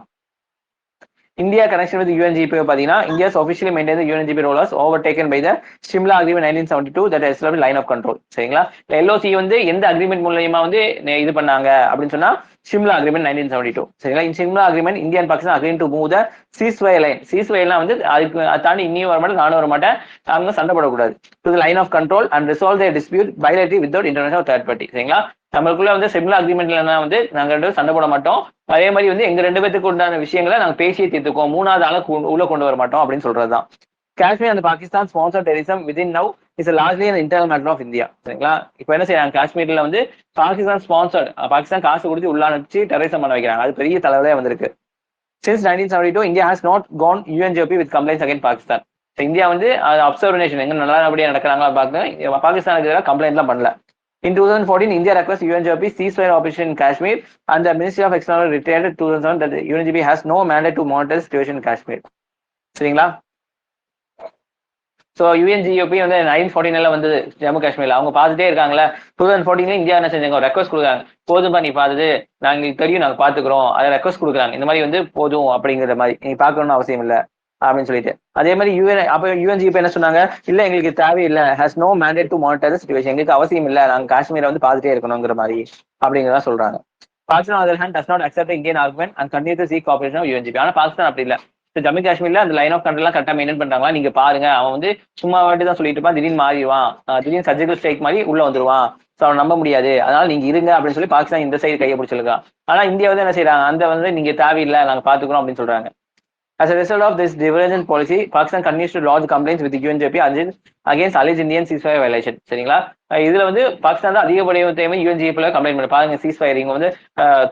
India connection with UNGP பாத்தீங்கன்னா India's officially maintained the UNGP role as overtaken by the Shimla Agreement 1972 that established line of control. சரிங்களா? LOC வந்து எந்த அக்ரிமெண்ட் மூலமா வந்து இது பண்ணாங்க அப்படின்னு சொன்னா ஷிம்லா அக்ரிமெண்ட் 1972. சரிங்களா? இந்த Shimla agreement India and Pakistan agreement to move the ceasefire line. சீஸ்ஃபயர்லாம் வந்து அதுக்கு தாண்டி இன்னும் வர மாட்டேன், நானும் வர மாட்டேன், அவங்க சண்டை போடக்கூடாது. To the line of control and resolve the dispute bilaterally without intervention of third party. சரிங்களா? நம்மளுக்குள்ள வந்து சிம்லா அக்ரிமெண்ட்ல வந்து நாங்க ரெண்டு சண்டை போட மாட்டோம், அதே மாதிரி வந்து எங்க ரெண்டு பேத்துக்கு உண்டான விஷயங்களை நாங்க பேசியே தீர்த்துக்கோம், மூணாவது ஆளை உள்ள கொண்டு வர மாட்டோம் அப்படின்னு சொல்றதுதான். காஷ்மீர் அந்த Pakistan sponsor terrorism within now is largely an internal matter of India. சரிங்களா? இப்போ என்ன செய்யறாங்க, காஷ்மீர்ல வந்து பாகிஸ்தான் ஸ்பான்சர்ட், பாகிஸ்தான் காசு கொடுத்து உள்ள அனுப்பிச்சு டெரரிசம் பண்ண வைக்கிறாங்க. அது பெரிய தலைவரே வந்திருக்கு. Since 1972, India has not gone UNGOP with complaints against Pakistan. India வந்து அப்சர்வர் நேஷன், எங்க நல்லபடியா நடக்கிறாங்களா பார்க்க பாகிஸ்தானுக்கு எதிராக கம்ப்ளைண்ட்லாம் பண்ணல. In 2014, India requests UNGOP ceasefire operation in Kashmir, and the Ministry of External reiterated 2007 that the UNGP has no mandate to monitor the situation in Kashmir. சரிங்களா? So UNGOP வந்து 1949 வந்து ஜம்மு காஷ்மீர்ல அவங்க பார்த்துட்டே இருக்காங்களா. 2014 இந்தியா என்ன செஞ்சாங்க, ரெக்வஸ்ட் கொடுக்குறாங்க, போதும்பா நீ பார்த்துட்டு நாங்க தெரியும் நாங்க பாத்துக்கிறோம், அதை ரெக்வஸ்ட் கொடுக்குறாங்க, இந்த மாதிரி வந்து போதும் அப்படிங்கிற மாதிரி, நீ பார்க்கணும்னு அவசியம் இல்லை அப்படின்னு சொல்லிட்டு. அதே மாதிரி UNGP என்ன சொன்னாங்க, இல்ல எங்களுக்கு தேவையில்லை, has no mandate to monitor the situation, எங்களுக்கு அவசியம் இல்லை, நாங்க காஷ்மீரை வந்து பார்த்துட்டே இருக்கணுங்கிற மாதிரி அப்படிங்கிறதா சொல்றாங்க. Pakistan other hand does not accept Indian argument and continue to seek cooperation of UNGP. ஆனா பாகிஸ்தான் அப்படி இல்லை. ஜம்மு காஷ்மீர்ல அந்த லைன் ஆஃப் கண்ட்ரோல் கரெக்டா மெயின்டைன் பண்றாங்களா நீங்க பாருங்க, அவன் வந்து சும்மா வாட்டி தான் சொல்லிட்டு இருப்பான், திடீர்னு மாறிடுவான், திடீர்னு சர்ஜிக்கல் ஸ்ட்ரைக் மாதிரி உள்ள வந்துருவான், ஸோ அவன் நம்ப முடியாது, அதனால நீங்க இருங்க அப்படின்னு சொல்லி பாகிஸ்தான் இந்த சைடு கையை பிடிச்சிருக்கான். ஆனா இந்தியா வந்து என்ன செய்யறாங்க, அந்த வந்து நீங்க தேவையில்லை நாங்க பாத்துக்கிறோம் அப்படின்னு சொல்றாங்க. As a result of this divergent policy, Pakistan continues to lodge complaints with the UNGP against alleged Indian ceasefire violation. சரிங்களா? இதுல வந்து பாகிஸ்தான் தான் அதிகப்படியான UNGP கம்ப்ளைண்ட் பண்ணி பாருங்க, சீஸ்ஃபயர் இங்க வந்து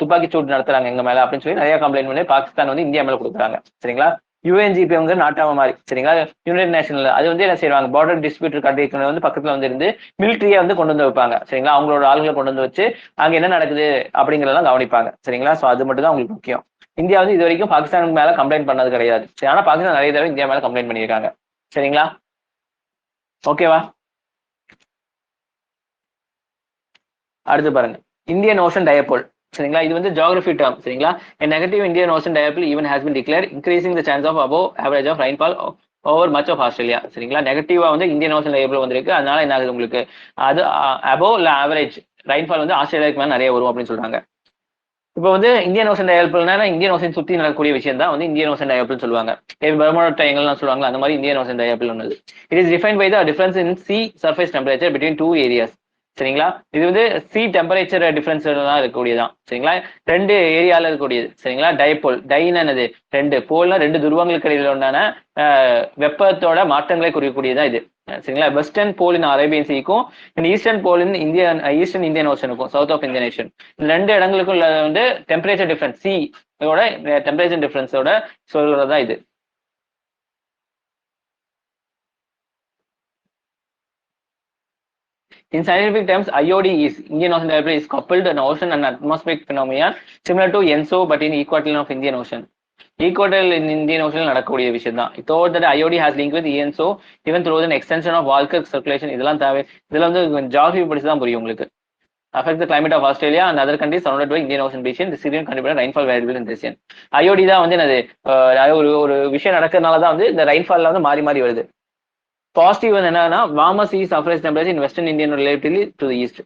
துப்பாக்கி சூடு நடத்துறாங்க எங்க மேல அப்படின்னு சொல்லி நிறைய கம்ப்ளைண்ட் பண்ணி பாகிஸ்தான் வந்து இந்தியா மேல கொடுக்குறாங்க. சரிங்களா? UNGP வந்து நாட்டாம மாதிரி. சரிங்களா? யுனைடெட் நேஷனல் அது வந்து என்ன செய்வாங்க, பார்டர் டிஸ்பியூட் கண்ட்ரி வந்து பக்கத்துல வந்து இருந்து மிலிட்ரியா வந்து கொண்டு வந்து வைப்பாங்க. சரிங்களா? அவங்களோட ஆளுங்களை கொண்டு வந்து வச்சு அங்க என்ன நடக்குது அப்படிங்கறதெல்லாம் கவனிப்பாங்க. சரிங்களா? சோ அது மட்டும் தான் உங்களுக்கு முக்கியம். இந்தியா வந்து இது வரைக்கும் பாகிஸ்தானுக்கு மேல கம்ப்ளைண்ட் பண்ணது கிடையாது. சரி, ஆனா பாகிஸ்தான் நிறைய தடவை இந்தியா மேல கம்ப்ளைண்ட் பண்ணியிருக்காங்க. சரிங்களா? ஓகேவா? அடுத்து பாருங்க, இந்தியன் ஓஷன் டயபோல். சரிங்களா? இது வந்து ஜியோகிராஃபி டேர்ம். சரிங்களா? A negative Indian Ocean dipole even has been declared, increasing the chance of above average of rainfall over much of Australia. சரிங்களா? நெகட்டிவா வந்து இந்தியன் ஓஷன் டயபோல் வந்திருக்கு, அதனால என்ன ஆகுது உங்களுக்கு, அது அபோவ் இல்ல ஆவரேஜ் ரெயின்ஃபால் வந்து ஆஸ்திரேலியாவுக்கு மேல நிறைய வரும் அப்படின்னு சொல்றாங்க. இப்போ வந்து இந்தியன் ஓஷன் டயபோல்னா இந்தியன் ஓஷன் சுத்தி நடக்கக்கூடிய விஷயம் தான் வந்து இந்தியன் ஓஷன் டயபோல் சொல்லுவாங்க. பர்முடா ட்ரையாங்கிள்லாம் சொல்லுவாங்க, அந்த மாதிரி இந்தியன் ஓஷன் டயபோல் ஒன்று. It is defined by the difference in sea surface temperature between two areas. சரிங்களா? இது வந்து சி டெம்பரேச்சர் டிஃபரன்ஸ் தான் இருக்கக்கூடியதான். சரிங்களா? ரெண்டு ஏரியால இருக்கக்கூடியது. சரிங்களா? டைபோல், டைனது ரெண்டு, போல்னா ரெண்டு துருவங்களுக்கு இடையில உண்டான வெப்பத்தோட மாற்றங்களை குறிக்கக்கூடியதான் இது. சரிங்களா? வெஸ்டர்ன் போல் இன் அரேபியன் சீக்கும், eastern pole in eastern Indian ஓஷனுக்கும், சவுத் ஆஃப் இந்தியன் ஓஷன், இந்த ரெண்டு இடங்களுக்கும் வந்து டெம்பரேச்சர் டிஃபரன்ஸ், சி டெம்பரேச்சர் டிஃபரன்ஸோட சொல்றதா இது. In scientific terms, IOD is Indian Ocean Dipole is coupled an ocean and atmospheric phenomenon similar to ENSO but in equatorial of Indian Ocean. Equatorial in Indian Ocean நடக்கக்கூடிய விஷயம் தான். It thought that IOD has linked with ENSO even through an extension of Walker circulation. இதெல்லாம் தேவை, இதெல்லாம் வந்து geography படிச்சு தான் புரியும் உங்களுக்கு. Affect the climate of Australia and other countries surrounded by Indian Ocean region. This region contributed rainfall variable in this region. IOD தான் வந்து என்னது, ஒரு விஷயம் நடக்கிறதுனால தான் வந்து இந்த ரெயின்ஃபால்ல வந்து மாறி மாறி வருது. பாசிட்டிவ் வந்து என்னன்னா, warmer sea surface temperature in western Indian relatively to the east.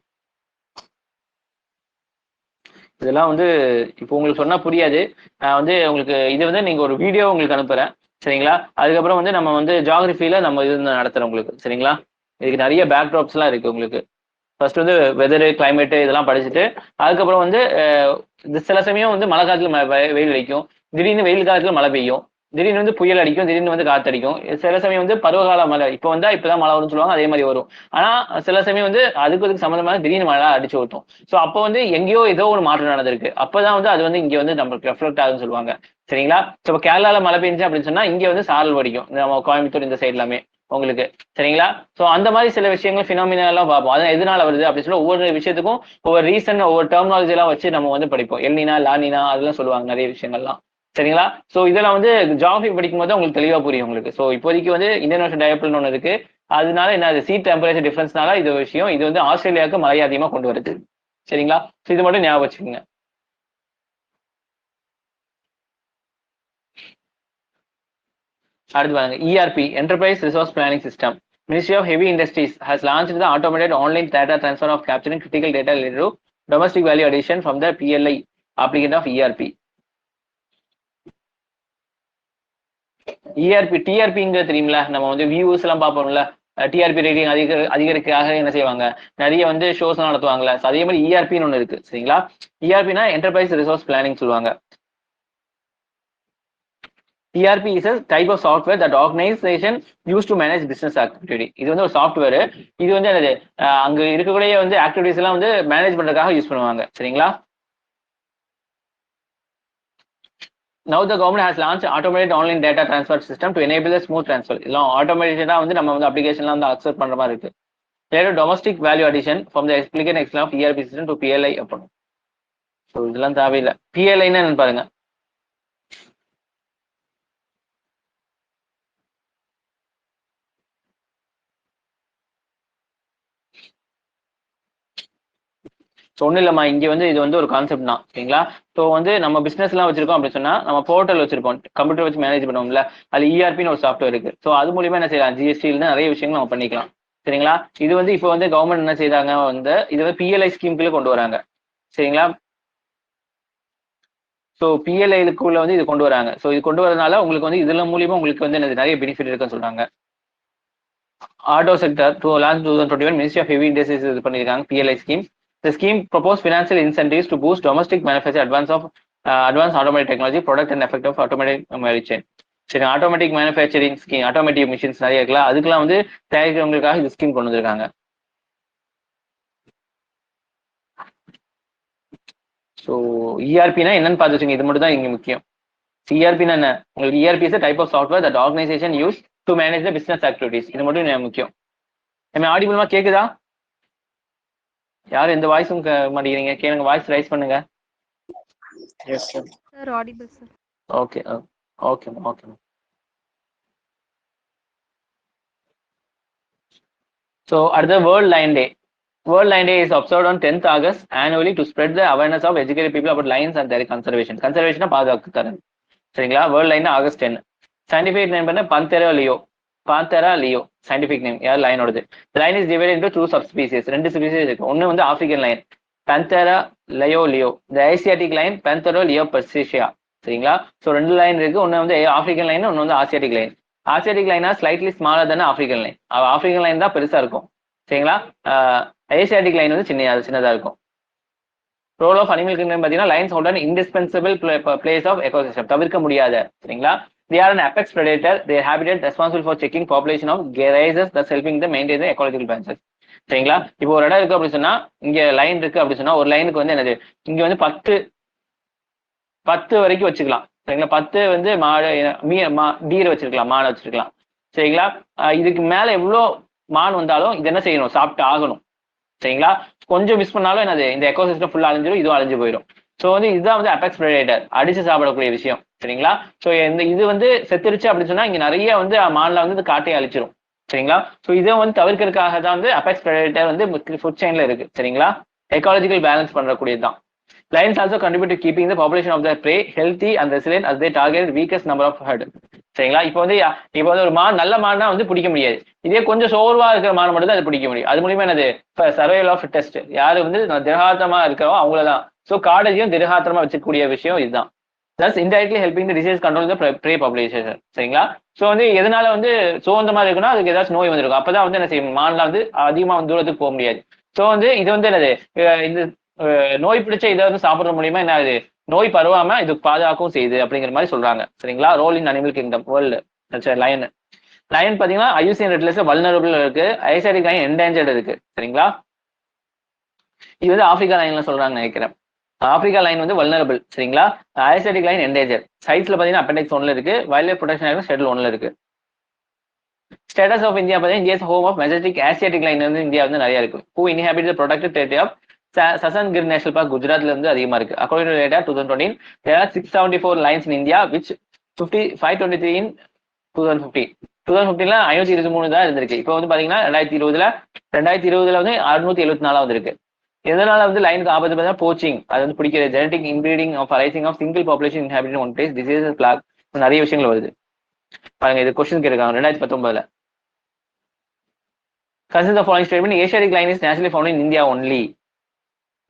இதெல்லாம் வந்து இப்போ உங்களுக்கு சொன்னா புரியாது, வந்து உங்களுக்கு இது வந்து நீங்க ஒரு வீடியோ உங்களுக்கு அனுப்புறேன். சரிங்களா? அதுக்கப்புறம் வந்து நம்ம வந்து ஜியோகிராஃபில நம்ம இது நடத்துறோம் உங்களுக்கு. சரிங்களா? இதுக்கு நிறைய பேக்ட்ராப்ஸ் எல்லாம் இருக்கு உங்களுக்கு. ஃபர்ஸ்ட் வந்து வெதரு கிளைமேட் இதெல்லாம் படிச்சுட்டு அதுக்கப்புறம் வந்து சில சமயம் வந்து மழை காலத்துல வெயில் அடிக்கும், திடீர்னு வெயில் காலத்துல மழை பெய்யும், திடீர்னு வந்து புயல் அடிக்கும், திடீர்னு வந்து காத்தடிக்கும். சில சமயம் வந்து பருவகால மழை, இப்போ வந்தா இப்பதான் மழை வரும்னு சொல்லுவாங்க, அதே மாதிரி வரும். ஆனா சில சமயம் வந்து அதுக்கு சம்பந்தமான திடீர்னு மழை அடிச்சு ஊற்றும். ஸோ அப்போ வந்து எங்கேயோ ஏதோ ஒரு மாற்றம் நடந்திருக்கு, அப்பதான் வந்து அது வந்து இங்க வந்து நம்மளுக்கு ரெஃப்ளெக்ட் ஆகுதுன்னு சொல்லுவாங்க. சரிங்களா? ஸோ இப்போ கேரளால மழை பெஞ்சு அப்படின்னு சொன்னா இங்க வந்து சாரல் வடிக்கும், நம்ம கோயம்புத்தூர் இந்த சைடு எல்லாமே உங்களுக்கு. சரிங்களா? ஸோ அந்த மாதிரி சில விஷயங்கள் பினாமினா எல்லாம் பார்ப்போம். அது எதனால வருது அப்படின்னு சொல்லி ஒவ்வொரு விஷயத்துக்கும் ஒவ்வொரு ரீசன், ஒவ்வொரு டெர்மினாலஜி எல்லாம் வச்சு நம்ம வந்து படிப்போம். எல்னினா லானினா அதெல்லாம் சொல்லுவாங்க நிறைய விஷயங்கள்லாம். சரிங்களா? ஸோ இதெல்லாம் வந்து ஜியோகிராஃபி படிக்கும் போது உங்களுக்கு தெளிவா புரியும் உங்களுக்கு. ஸோ இப்போதைக்கு வந்து இந்தியன் ஓஷன் டயபோல்னு ஒன்று இருக்கு, அதனால என்ன, அது சீ டெம்பரேச்சர் டிஃபரன்ஸ்னால இது விஷயம், இது வந்து ஆஸ்திரேலியாவுக்கு மழை அதிகமாக கொண்டு வருது. சரிங்களா? ஸோ இது மட்டும் ஞாபகம் வச்சுக்கோங்க. அடுத்து பாருங்க ERP, enterprise resource planning system. Ministry of Heavy Industries has launched the automated online data transfer of capturing critical data related to domestic value addition from the PLI applicant of ERP. ERP, TRPங்க தெரியுங்களா? நம்ம வந்து views எல்லாம் பார்ப்போம்ல, TRP rating அதிகரிக்காக என்ன செய்வாங்க, நிறைய வந்து shows நடத்துவாங்கல்ல. அதே மாதிரி இஆர்பின்னு ஒன்று இருக்கு சரிங்களா. இஆர்பினா என்டர்பிரைஸ் ரிசோர்ஸ் பிளானிங் சொல்லுவாங்க. ERP is a type of software that organization use to manage business activity. இது வந்து ஒரு சாஃப்ட்வேர். இது வந்து என்னது, அங்க இருக்கக்கூடிய வந்து ஆக்டிவிட்டிஸ் எல்லாம் வந்து மேனேஜ் பண்றதுக்காக யூஸ் பண்ணுவாங்க சரிங்களா. Now the government has launched automated online data transfer system to enable the smooth transfer. இதெல்லாம் ஆட்டோமேட்டடா வந்து நம்ம வந்து அப்ளிகேஷன்லாம் வந்து அக்செப்ட் பண்ற மாதிரி இருக்கு. Later domestic value addition from the applicant extension of ERP system to PLI அப்பணும். ஸோ இதெல்லாம் தேவையில்லை. PLIன்னு என்னன்னு பாருங்க. ஒன்றும் இல்லைம்மா, இங்கே வந்து இது வந்து ஒரு கான்செப்ட் தான் சரிங்களா. ஸோ வந்து நம்ம பிஸ்னஸ்லாம் வச்சிருக்கோம் அப்படின்னு சொன்னா, நம்ம போர்ட்டல் வச்சிருப்போம், கம்ப்யூட்டர் வச்சு மேனேஜ் பண்ணுவோம்ல, அது இஆர்பின்னு ஒரு சாஃப்ட்வேர் இருக்கு. ஸோ அது மூலியமா என்ன செய்யலாம், ஜிஎஸ்டியில் நிறைய விஷயங்கள் நம்ம பண்ணிக்கலாம் சரிங்களா. இது வந்து இப்போ வந்து கவர்மெண்ட் என்ன செய்தாங்க வந்து, இது வந்து பிஎல்ஐ ஸ்கீம்குள்ள கொண்டு வராங்க சரிங்களா. ஸோ பிஎல்ஐக்குள்ள வந்து இது கொண்டு வராங்க. ஸோ இது கொண்டு வரதுனால உங்களுக்கு வந்து இதுல மூலியமா உங்களுக்கு வந்து நிறைய பெனிஃபிட் இருக்குன்னு சொல்றாங்க. Auto sector 2021 ministry of heavy industries இது பண்ணியிருக்காங்க PLI scheme. The scheme proposed financial incentives to boost domestic manufacturing, advanced automated technology, product and effective automated value chain. சரி, automatic manufacturing scheme, automatic machines நிறைய இருக்கலாம், அதுக்கெல்லாம் வந்து தயாரிக்கிறவங்களுக்காக இந்த scheme கொண்டு வந்திருக்காங்க. ஸோ இஆர்பினா என்னன்னு பார்த்து வச்சுங்க, இது மட்டும் தான் இங்க முக்கியம். இஆர்பினா என்ன, உங்களுக்கு ERP is type of software that organisation use to manage the business activities. இது மட்டும் முக்கியம். நம்ம ஆடிபிளமா கேக்குதா? யாரும் எந்த வாய்ஸும் மாட்டேங்கிறீங்க, கேளுங்க, வாய்ஸ் ரைஸ் பண்ணுங்க. Yes sir. Sir audible sir. Okay okay okay. So அடுத்த world line day. World Lion Day is observed on 10th August annually to spread the awareness of educated people about lions and their conservation. Conservation பாதுகாப்பு தரேன் சரிங்களா. World lion August 10. Scientific name பண்ண Panthera leo scientific name. யார் லைனோடது. Lion is divided into 2 subspecies. 2 species இருக்கு. ஒன்னு வந்து African lion Panthera leo, the Asiatic lion Panthera leo persica சரிங்களா. ஸோ 2 லைன் இருக்கு. ஒன்னு வந்து ஆப்பிரிக்கன் லைன், ஒன்னு வந்து ஆசியாட்டிக் லைன். ஆசியாட்டிக் லைனா ஸ்லைட்லி ஸ்மாலர் தானே ஆப்பிரிக்கன் லைன். ஆப்பிரிக்கன் லைன் தான் பெருசா இருக்கும் சரிங்களா. ஏசியாட்டிக் லைன் வந்து சின்னதா இருக்கும். ரோல் ஆஃப் அனிமல் கிங்டம் பார்த்தீங்கன்னா, lions hold an indispensable place of ecosystem, தவிர்க்க முடியாத சரிங்களா. They are an apex predator. Their habitat responsible for checking population of grazers, thus helping them maintain the ecological balances. சரிங்களா. இப்போ ஒரு இடம் இருக்கு அப்படி சொன்னா, இங்க லைன் இருக்கு அப்படி சொன்னா, ஒரு லைனுக்கு வந்து என்னது, இங்க வந்து 10 வரைக்கும் வச்சுக்கலாம் சரிங்களா. 10 வந்து டீர் வச்சிருக்கலாம், மான் வச்சிருக்கலாம் சரிங்களா. இதுக்கு மேல எவ்வளோ மான் வந்தாலும் இது என்ன செய்யணும், சாப்பிட்டு ஆகணும் சரிங்களா. கொஞ்சம் மிஸ் பண்ணாலும் என்னது, இந்த எக்கோசிஸ்டம் ஃபுல்லா அழிஞ்சிடும், இதுவும் அழிஞ்சு போயிடும். ஸோ வந்து இதுதான் வந்து அபெக்ஸ் பிரெடேட்டர், அடிச்சு சாப்பிடக்கூடிய விஷயம் சரிங்களா. ஸோ இது வந்து செத்துருச்சு அப்படின்னு சொன்னா, இங்க நிறைய வந்து மான்ல வந்து காட்டையை அழிச்சிரும் சரிங்களா. ஸோ இதை வந்து தவிர்க்கிறதுக்காக தான் வந்து அபெக்ஸ் பிரெடேட்டர் வந்து ஃபுட் செயின்ல இருக்கு சரிங்களா. எக்காலஜிக்கல் பேலன்ஸ் பண்ணக்கூடியதுதான். Lions also contribute to keeping the population of their prey healthy and resilient as they target weakest number of herd. சரிங்களா. இப்போ வந்து ஒரு மான், நல்ல மான்னா வந்து பிடிக்க முடியாது. இதே கொஞ்சம் சோர்வா இருக்கிற மான் மட்டும் தான் அது பிடிக்க முடியும். அது மூலியமா என்னது, சர்வைவல் ஆஃப் டெஸ்ட், யாரு வந்து திரகாத்திரமா இருக்கிறோம் அவங்களதான். ஸோ காடையும் திரகாத்திரமா வச்சுக்கூடிய விஷயம் இதுதான். Thus indirectly helping the disease control the prey population சரிங்களா. ஸோ வந்து எதனால வந்து சுதந்திரமா இருக்குன்னா, அதுக்கு ஏதாச்சும் நோய் வந்துருக்கும். அப்பதான் வந்து என்ன செய்யும், மான்ல வந்து அதிகமா தூரத்துக்கு போக முடியாது. ஸோ வந்து இது வந்து என்னது, இந்த நோய் பிடிச்ச இதை வந்து சாப்பிடுற மூலியமா என்ன ஆகுது, நோய் பரவாம இது பாதுகாக்கவும் செய்யுது அப்படிங்கிற மாதிரி சொல்றாங்க சரிங்களா. Role in animal kingdom world. Lion பாத்தீங்கன்னா ஐயூசிஎன் ரெட் லிஸ்ட்ல வல்னரபிள் இருக்கு. ஐசியாட்டிக் லைன் என்டேஞ்சர்ட் இருக்கு சரிங்களா. இது வந்து ஆப்பிரிக்கா லைன்ல சொல்றாங்க நினைக்கிறேன். ஆப்பிரிக்கா லைன் வந்து வல்னரபிள் சரிங்களா. ஐசியாட்டிக் லைன் என்டேஞ்சர். சைட்ஸ்ல பாத்தீங்கன்னா அப்பெண்டிக்ஸ் 1ல இருக்கு, wildlife protection act schedule 1ல இருக்கு. ஸ்டேட்டஸ் ஆஃப் இந்தியா பார்த்தீங்கன்னா, India home of majestic Asiatic lion வந்து இந்தியா வந்து நிறைய இருக்கு. Who inhabit the protected territory of Sasan Gir national park குஜராத்ல இருந்து அதிகமா இருக்கு. According to data 2020, there are 674 lines in India, which 523 in 2015. 2015ல 523 தான் இருந்திருக்கு. இப்போ வந்து பாத்தீங்கன்னா 2020ல வந்து 674 வந்திருக்கு. எதனால வந்து லைனுக்கு ஆபத்து பார்த்தா போச்சிங், அது வந்து பிடிக்கிற genetic inbreeding of arising of single population inhabit one place, diseases, plague, நிறைய விஷயங்கள் வருது. பாருங்க, இது கொஸ்டின் கேட்ருக்காங்க 2019. Consider the following statement: Asiatic lion is naturally found in India only.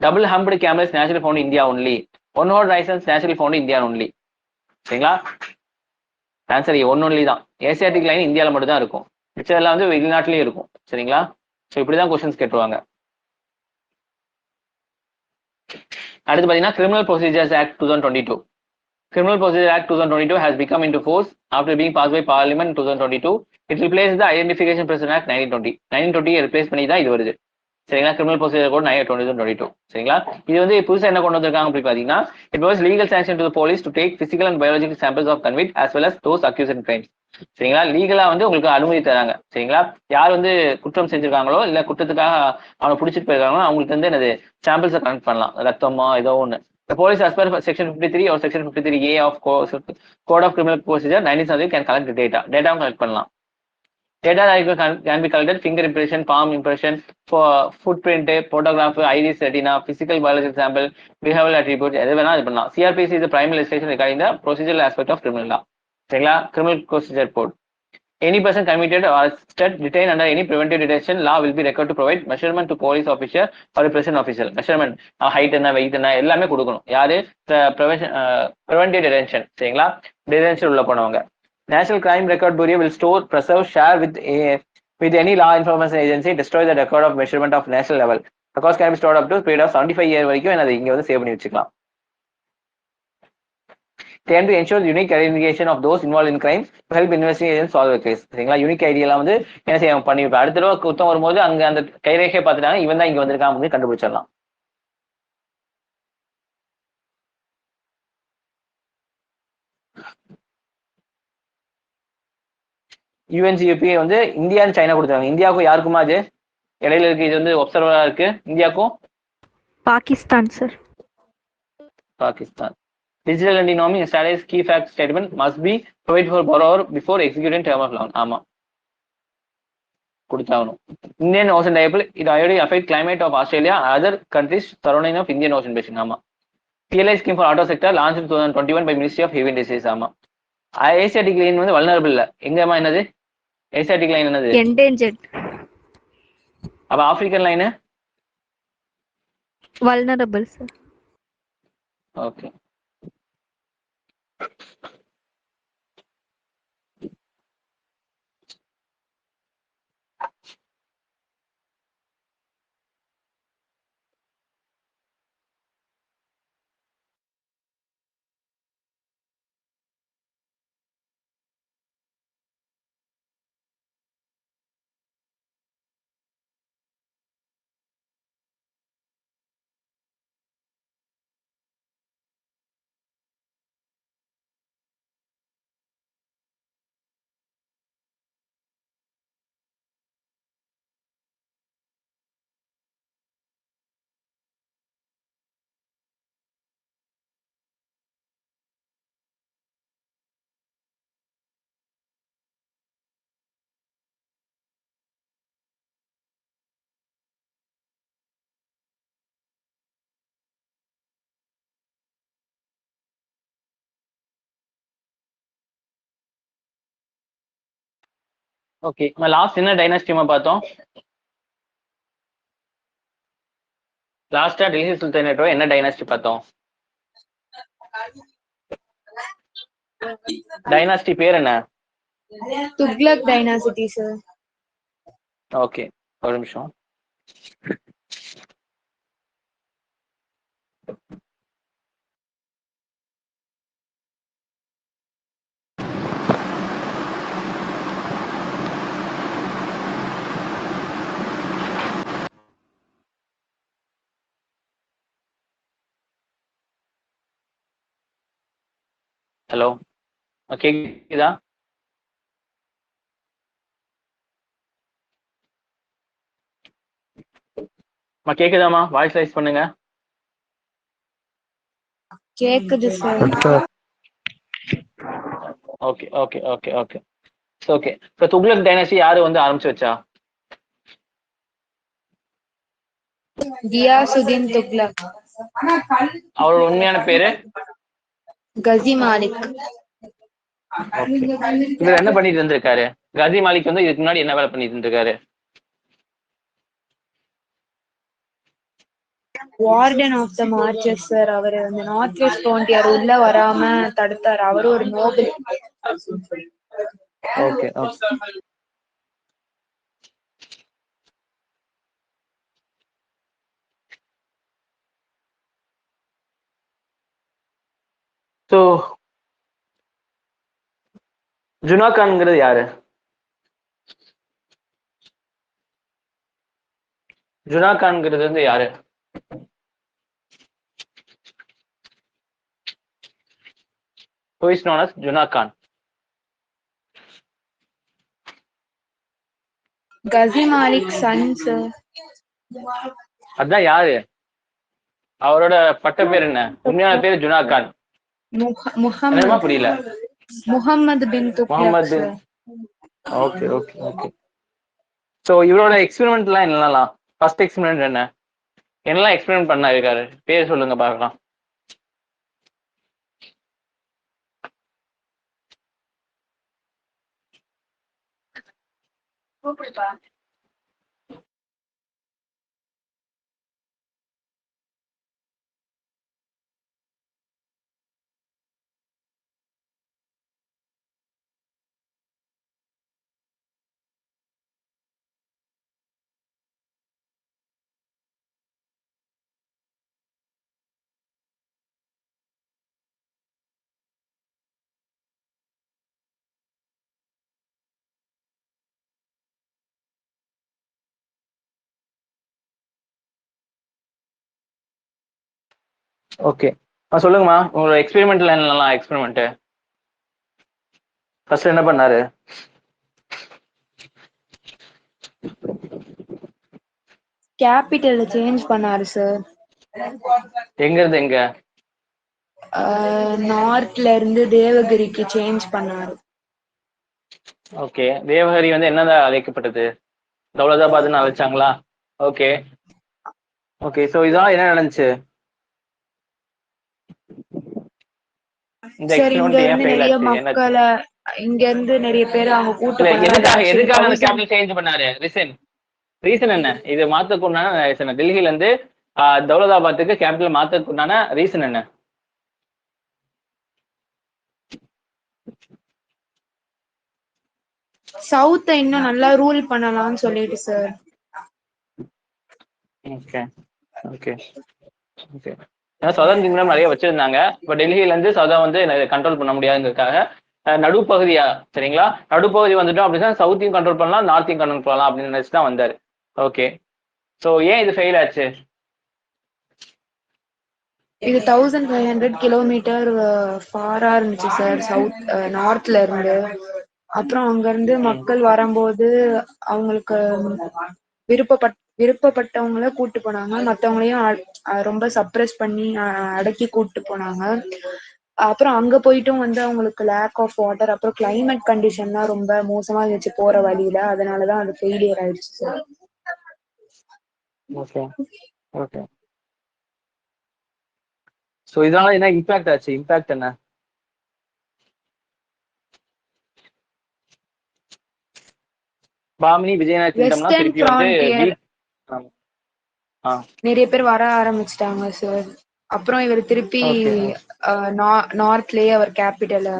Double humped camel is naturally found in India only. One horse rhino is naturally found in India only. சரிங்களா? Answer one only தான். Asiatic line இந்தியாவில் மட்டும் தான் இருக்கும், மிச்சதெல்லாம் வந்து வெளிநாட்டிலேயே இருக்கும். சரிங்களா? So இப்படிதான் கொஸ்டின்ஸ் கேட்டுருவாங்க. அடுத்து பார்த்தீங்கன்னா criminal procedures act 2022. Criminal Procedure Act 2022 has become into force after being passed by Parliament in 2022. It replaces the Identification Person Act 1920. 1920 replace பண்ணி தான் இது வருது. சரிங்களா? Criminal procedure code 2022. சரிங்களா? இது வந்து புதுசா என்ன கொண்டு வந்திருக்காங்க அப்படி பாத்தீங்கன்னா, it was legal sanction to the police to take physical and biological samples of convict as well as those accused in crimes. சரிங்களா? லீகலா வந்து உங்களுக்கு அனுமதி தராங்க. சரிங்களா? யார் வந்து குற்றம் செஞ்சிருக்காங்களோ இல்ல குற்றத்துக்காக அவனை பிடிச்சிட்டு போயிருக்காங்களோ அவங்களுக்கு வந்து என்னது சாம்பிள்ஸை கலெக்ட் பண்ணலாம், ரத்தமோ ஏதோ ஒண்ணு. The police, as per section 53 or section 53A of Code of Criminal Procedure 1970, can collect the data. Data collect பண்ணலாம். Data can be collected: finger impression, palm impression, for footprint, photograph, iris, retina, physical biological sample, behavioral attributes, எது வேணா இது பண்ணலாம். CRPC is the primary legislation regarding the procedural aspect of criminal law. சரிங்களா? Criminal Procedure Code. Any person committed or detained under any preventive detention law will be required to provide measurement to police officer or a prison official. Measurement, height என்ன weight என்ன எல்லாமே கொடுக்கணும். யாரு? preventive detention. சரிங்களா? detention உள்ள போனவங்க. National Crime Record Bureau will store, preserve, share with any law information agency, destroy the record of measurement of national level. Records can be stored up to a period of 75 years வரைக்கும் என்னது இங்க வந்து save பண்ணி வச்சுக்கலாம். Can to ensure unique identification of those involved in crime to help investigation solve the case. சரிங்களா? Unique ஐடியெல்லாம் வந்து என்ன செய்ய பண்ணி அடுத்த தடவை குத்தம் வரும்போது அங்க அந்த கைரேகையை பார்த்துட்டாங்க, இவன் தான் இங்க வந்திருக்கான் அப்படின்னு கண்டுபிடிச்சிடலாம். யூஎன்சிபி வந்து இந்தியா அண்ட் சைனா கொடுத்தாங்க. இந்தியாவுக்கும் யாருக்குமா அது இடையில இருக்கு? இது வந்து ஒப்சர்வரா இருக்கு. இந்தியாவுக்கும் Pakistan sir. Pakistan. Digital lending norm establishes key fact statement must be provided for borrower before executing term of loan. ஆமா, கொடுத்தாகணும். இந்தியன் ஓஷன் டைபிள் இது already affect climate of Australia other countries surrounding of Indian Ocean basin. ஆமா. PLI scheme for auto sector launched in 2021 by Ministry of Heavy Industries. ஆமா. Asiatic lion வந்து vulnerable இல்ல. எங்கம்மா என்னது Asiatic line என்னது? Endangered. அப்ப African line vulnerable sir. Okay. Okay, நம்ம last என்ன டைனாஸ்டிமா பார்த்தோம்? லாஸ்டா டெல்லி சுல்தானேட்டோ என்ன டைனாஸ்டி பார்த்தோம்? டைனாஸ்டி பேர் என்ன? Tughlaq dynasty sir. ஓகே, ஒரு நிமிஷம். ஹலோ, கேக்குதா? கேக்குதாமா? வாய்ஸ் ரைஸ் பண்ணுங்க. கேக்குது sir. Okay okay okay okay okay. இப்போ துக்ளக் டைனாஸ்டி யாரு வந்து ஆரம்பிச்சு வச்சா? கியாசுதீன் துக்ளக். அவரோட உண்மையான பேரு கசி மாலிக். ஓகே. இவர் என்ன பண்ணிட்டு இருந்திருக்காரு? காசி மாலிக் வந்து இதுக்கு முன்னாடி என்ன வேலை பண்ணிட்டு இருந்திருக்காரு? Warden of the marches sir. அவர் அந்த நார்த் வெஸ்ட் ஃப்ரான்டியர் உள்ள வராம தடுத்தார். அவரு ஒரு நோபல். Okay okay. ஸோ ஜுனாகான்ங்கிறது யாரு? ஜுனாகான்ங்கிறது வந்து யாரு? Who is known as Juna Khan? Ghazi Malik son sir. அதான் யாரு? அவரோட பட்ட பேர் என்ன? உண்மையான பேர் ஜுனா கான். என்னமா புரியல? Muhammad bin Tughlaq Muhammad bin. Sir. Okay okay okay. So இவரோட எக்ஸ்பெரிமெண்ட்லாம் என்னலாம்? ஃபர்ஸ்ட் எக்ஸ்பெரிமெண்ட் என்ன? என்னெல்லாம் எக்ஸ்பெரிமெண்ட் பண்ண இருக்காரு? பேர் சொல்லுங்க பார்க்கலாம். ஓகே. சொல்லுங்கம்மா, உங்களோட எக்ஸ்பெரிமெண்ட்ல என்னெல்லாம் எக்ஸ்பெரிமெண்ட்? ஃபர்ஸ்ட் என்ன பண்ணாரு? கேபிட்டல் சேஞ்ச் பண்ணாரு சார். எங்க இருந்து எங்க? நார்த்ல இருந்து தேவகிரிக்கு சேஞ்ச் பண்ணாரு. ஓகே. தேவகிரி வந்து என்னதான் அழைக்கப்பட்டது? தௌலதாபாத்னு அழைச்சாங்களா? Okay okay. ஸோ இதெல்லாம் என்ன நடந்துச்சு? இந்த சார் இங்க எக்ஸ்பெரிமெண்ட் ஏன் இருந்து ஃபெயில் நிறைய ஆச்சு? என்னாச்சு? மக்களை, இங்க இருந்து நிறைய பேர் அவங்க கூட்டு இல்ல, போனாங்க. எதுக்காக Actually எதுக்காக அந்த 1000 கேபிட்டல் சேஞ்ச் பண்ணாரு? ரீசன் என்ன? இது மாத்தக்குண்டான ரீசன், டெல்லியில இருந்து தௌலதாபாத்துக்கு கேபிட்டல் மாத்தக்குண்டான ரீசன் என்ன? சவுத்த இன்னும் நல்லா ரூல் பண்ணலாம்னு சொல்லிட்டு சார். Okay okay okay. ஏன்னா சதர்ன் கிங்டம் நிறைய வச்சிருந்தாங்க. இப்போ டெல்லியில இருந்து சதா வந்து கண்ட்ரோல் பண்ண முடியாதுங்கிறதுக்காக நடுப்பகுதியா, சரிங்களா, நடுப்பகுதி வந்துட்டோம் அப்படின்னா சவுத்தையும் கண்ட்ரோல் பண்ணலாம், நார்த்தையும் கண்ட்ரோல் பண்ணலாம் அப்படின்னு நினைச்சு தான் வந்தாரு. ஓகே. ஸோ ஏன் இது ஃபெயில் ஆச்சு? இது 1500 கிலோமீட்டர் ஃபாரா இருந்துச்சு சார், சவுத் நார்த்ல இருந்து. அப்புறம் அங்க இருந்து மக்கள் வரும்போது அவங்களுக்கு விருப்பப்பட்டவங்கள கூட்டு போனாங்க, மத்தவங்களையும் ரொம்ப சப்ரஸ் பண்ணி அடக்கி கூட்டு போனாங்க. அப்புறம் அங்க போயிட்டும் வந்து அவங்களுக்கு லேக் ஆஃப் வாட்டர், அப்புறம் கிளைமேட் கண்டிஷன்லாம் ரொம்ப மோசமா இருந்துச்சு போற வழியில. அதனாலதான் அது ஃபெயிலியர் ஆயிடுச்சு சார். Okay okay. ஸோ இதனால என்ன இம்பாக்ட் ஆச்சு? இம்பாக்ட் என்ன? பாமினி விஜயநகர கிங்டம்லாம் வெஸ்டர்ன் திருப்பி வந்து ஃப்ரான்டியர் வீக். ஆ நிறைய பேர் வர ஆரம்பிச்சிட்டாங்க சார். அப்புறம் இவர் திருப்பி ஓகே நார்த்லயே அவர் கேபிட்டல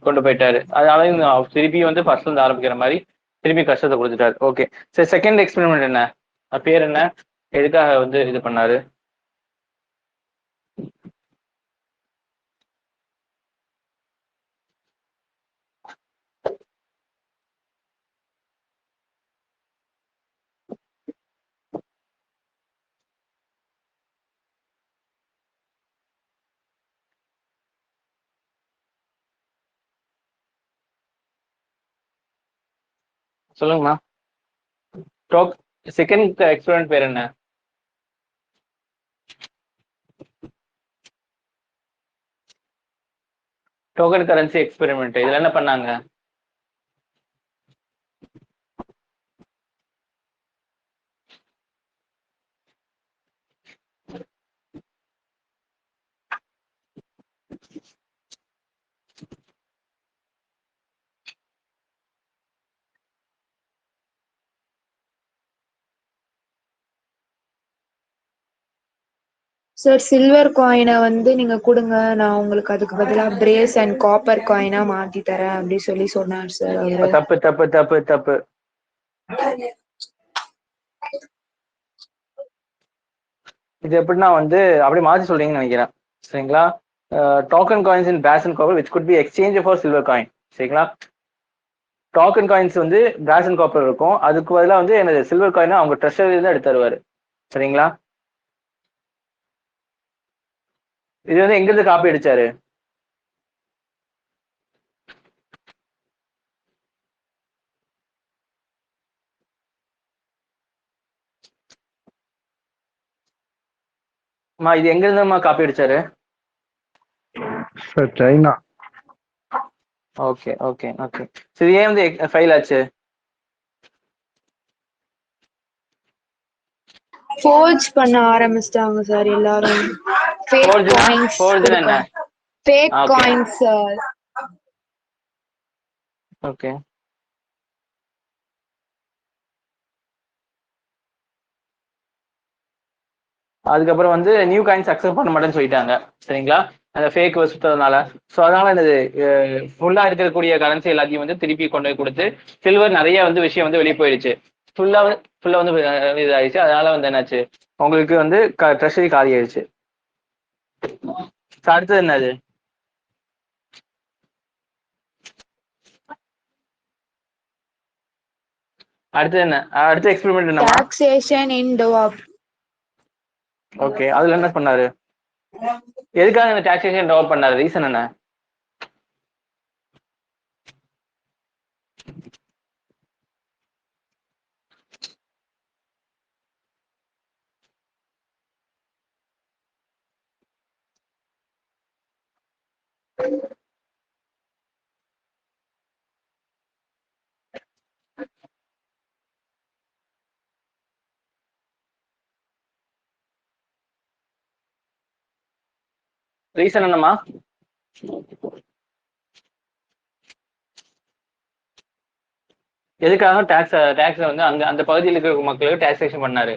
கொண்டு போயிட்டாரு. அதனால திருப்பி வந்து ஃபர்ஸ்ட் இருந்து ஆரம்பிக்கிற மாதிரி திருப்பி கஷ்டத்தை கொடுத்துட்டாரு. ஓகே. சரி, செகண்ட் எக்ஸ்பெரிமெண்ட் என்ன? பேர் என்ன? எதுக்காக வந்து இது பண்ணாரு? சொல்லுங்கம்மா. செகண்ட் எக்ஸ்பெரிமெண்ட் பேர் என்ன? Token currency experiment. இதுல என்ன பண்ணாங்க? சார் சில்வர் காயினை வந்து நீங்க கொடுங்க, நான் உங்களுக்கு அதுக்கு பதிலா பிரேஸ் அண்ட் காப்பர் காயினா மாத்தி தரேன் அப்படி சொல்லி சொன்னார் சார் அவரு. தப்பு தப்பு தப்பு தப்பு. இது எப்படின்னா வந்து அப்படி மாத்தி சொல்றீங்கன்னு நினைக்கிறேன். சரிங்களா? Token coins in brass and copper which could be exchange for silver coin. சரிங்களா? டோக்கன் காயின்ஸ் வந்து பிராஸ் அண்ட் காப்பர் இருக்கும், அதுக்கு பதிலாக வந்து எனது சில்வர் காயினை அவங்க ட்ரெஷரியில தான் எடுத்து தருவாரு. சரிங்களா? இது வந்து எங்கிருந்து காப்பி அடிச்சாரு? இது எங்க இருந்தம்மா காப்பி அடிச்சாரு? சைனா. Okay okay okay. சரி, ஏன் வந்து ஃபெயில் ஆச்சு? ஃபோர்ஜ் பண்ண ஆரம்பிச்சிட்டாங்க சார் எல்லாரும். Fake coins. ஃபோர்ஜ்னா என்ன? Fake coins sir. ஓகே. அதுக்கப்புறம் வந்து நியூ காயின்ஸ் அக்செப்ட் பண்ண மாட்டேன்னு சொல்லிட்டாங்க. சரிங்களா? அந்த ஃபேக் சுத்ததுனால. ஸோ அதனால என்னது ஃபுல்லா இருக்கக்கூடிய கரன்சி எல்லாத்தையும் வந்து திருப்பி கொண்டு போய் கொடுத்து சில்வர் நிறைய வந்து விஷயம் வந்து வெளியே போயிடுச்சு. ஃபுல்லா வந்து இதாயிடுச்சு. அதனால வந்து என்னாச்சு, உங்களுக்கு வந்து ட்ரெஷரி காலி ஆயிடுச்சு. அடுத்தது என்னது? அடுத்து என்ன? அடுத்த எக்ஸ்பெரிமெண்ட் என்ன? டாக்ஸேஷன் இன் டெவலப். ஓகே, அதுல என்ன பண்ணாரு? எதுக்காக இந்த டாக்ஸேஷன் டெவலப் பண்ணாரு? ரீசன் என்ன? ரீசன் என்னம்மா? எதுக்காக டாக்ஸ் வந்து அங்க அந்த பகுதியில் இருக்கிற மக்களுக்கு டாக்ஸேஷன் பண்ணாரு?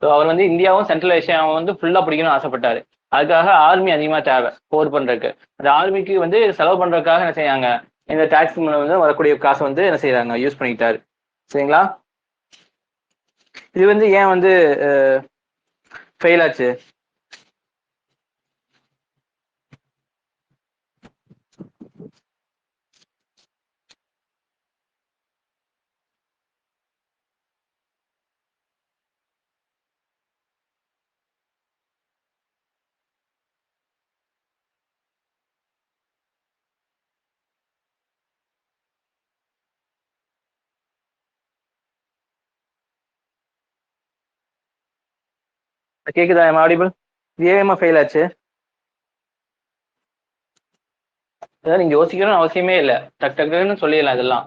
அவர் வந்து இந்தியாவும் சென்ட்ரல் ஏஷியாவும் வந்து ஃபுல்லா பிடிக்கணும்னு ஆசைப்பட்டாரு. அதுக்காக ஆர்மி அதிகமா தேவை போர் பண்றதுக்கு. அந்த ஆர்மிக்கு வந்து செலவு பண்றதுக்காக என்ன செய்யாங்க, இந்த டாக்ஸ் வந்து வரக்கூடிய காசை வந்து என்ன செய்யறாங்க, யூஸ் பண்ணிக்கிட்டாரு. சரிங்களா? இது வந்து ஏன் வந்து ஃபெயில் ஆச்சு? கேக்குதா? M audible? ஏமா ஃபெயில் ஆச்சு? அதான் நீங்க யோசிக்கணும்னு அவசியமே இல்லை, டக் டக்குன்னு சொல்லிடலாம். இதெல்லாம்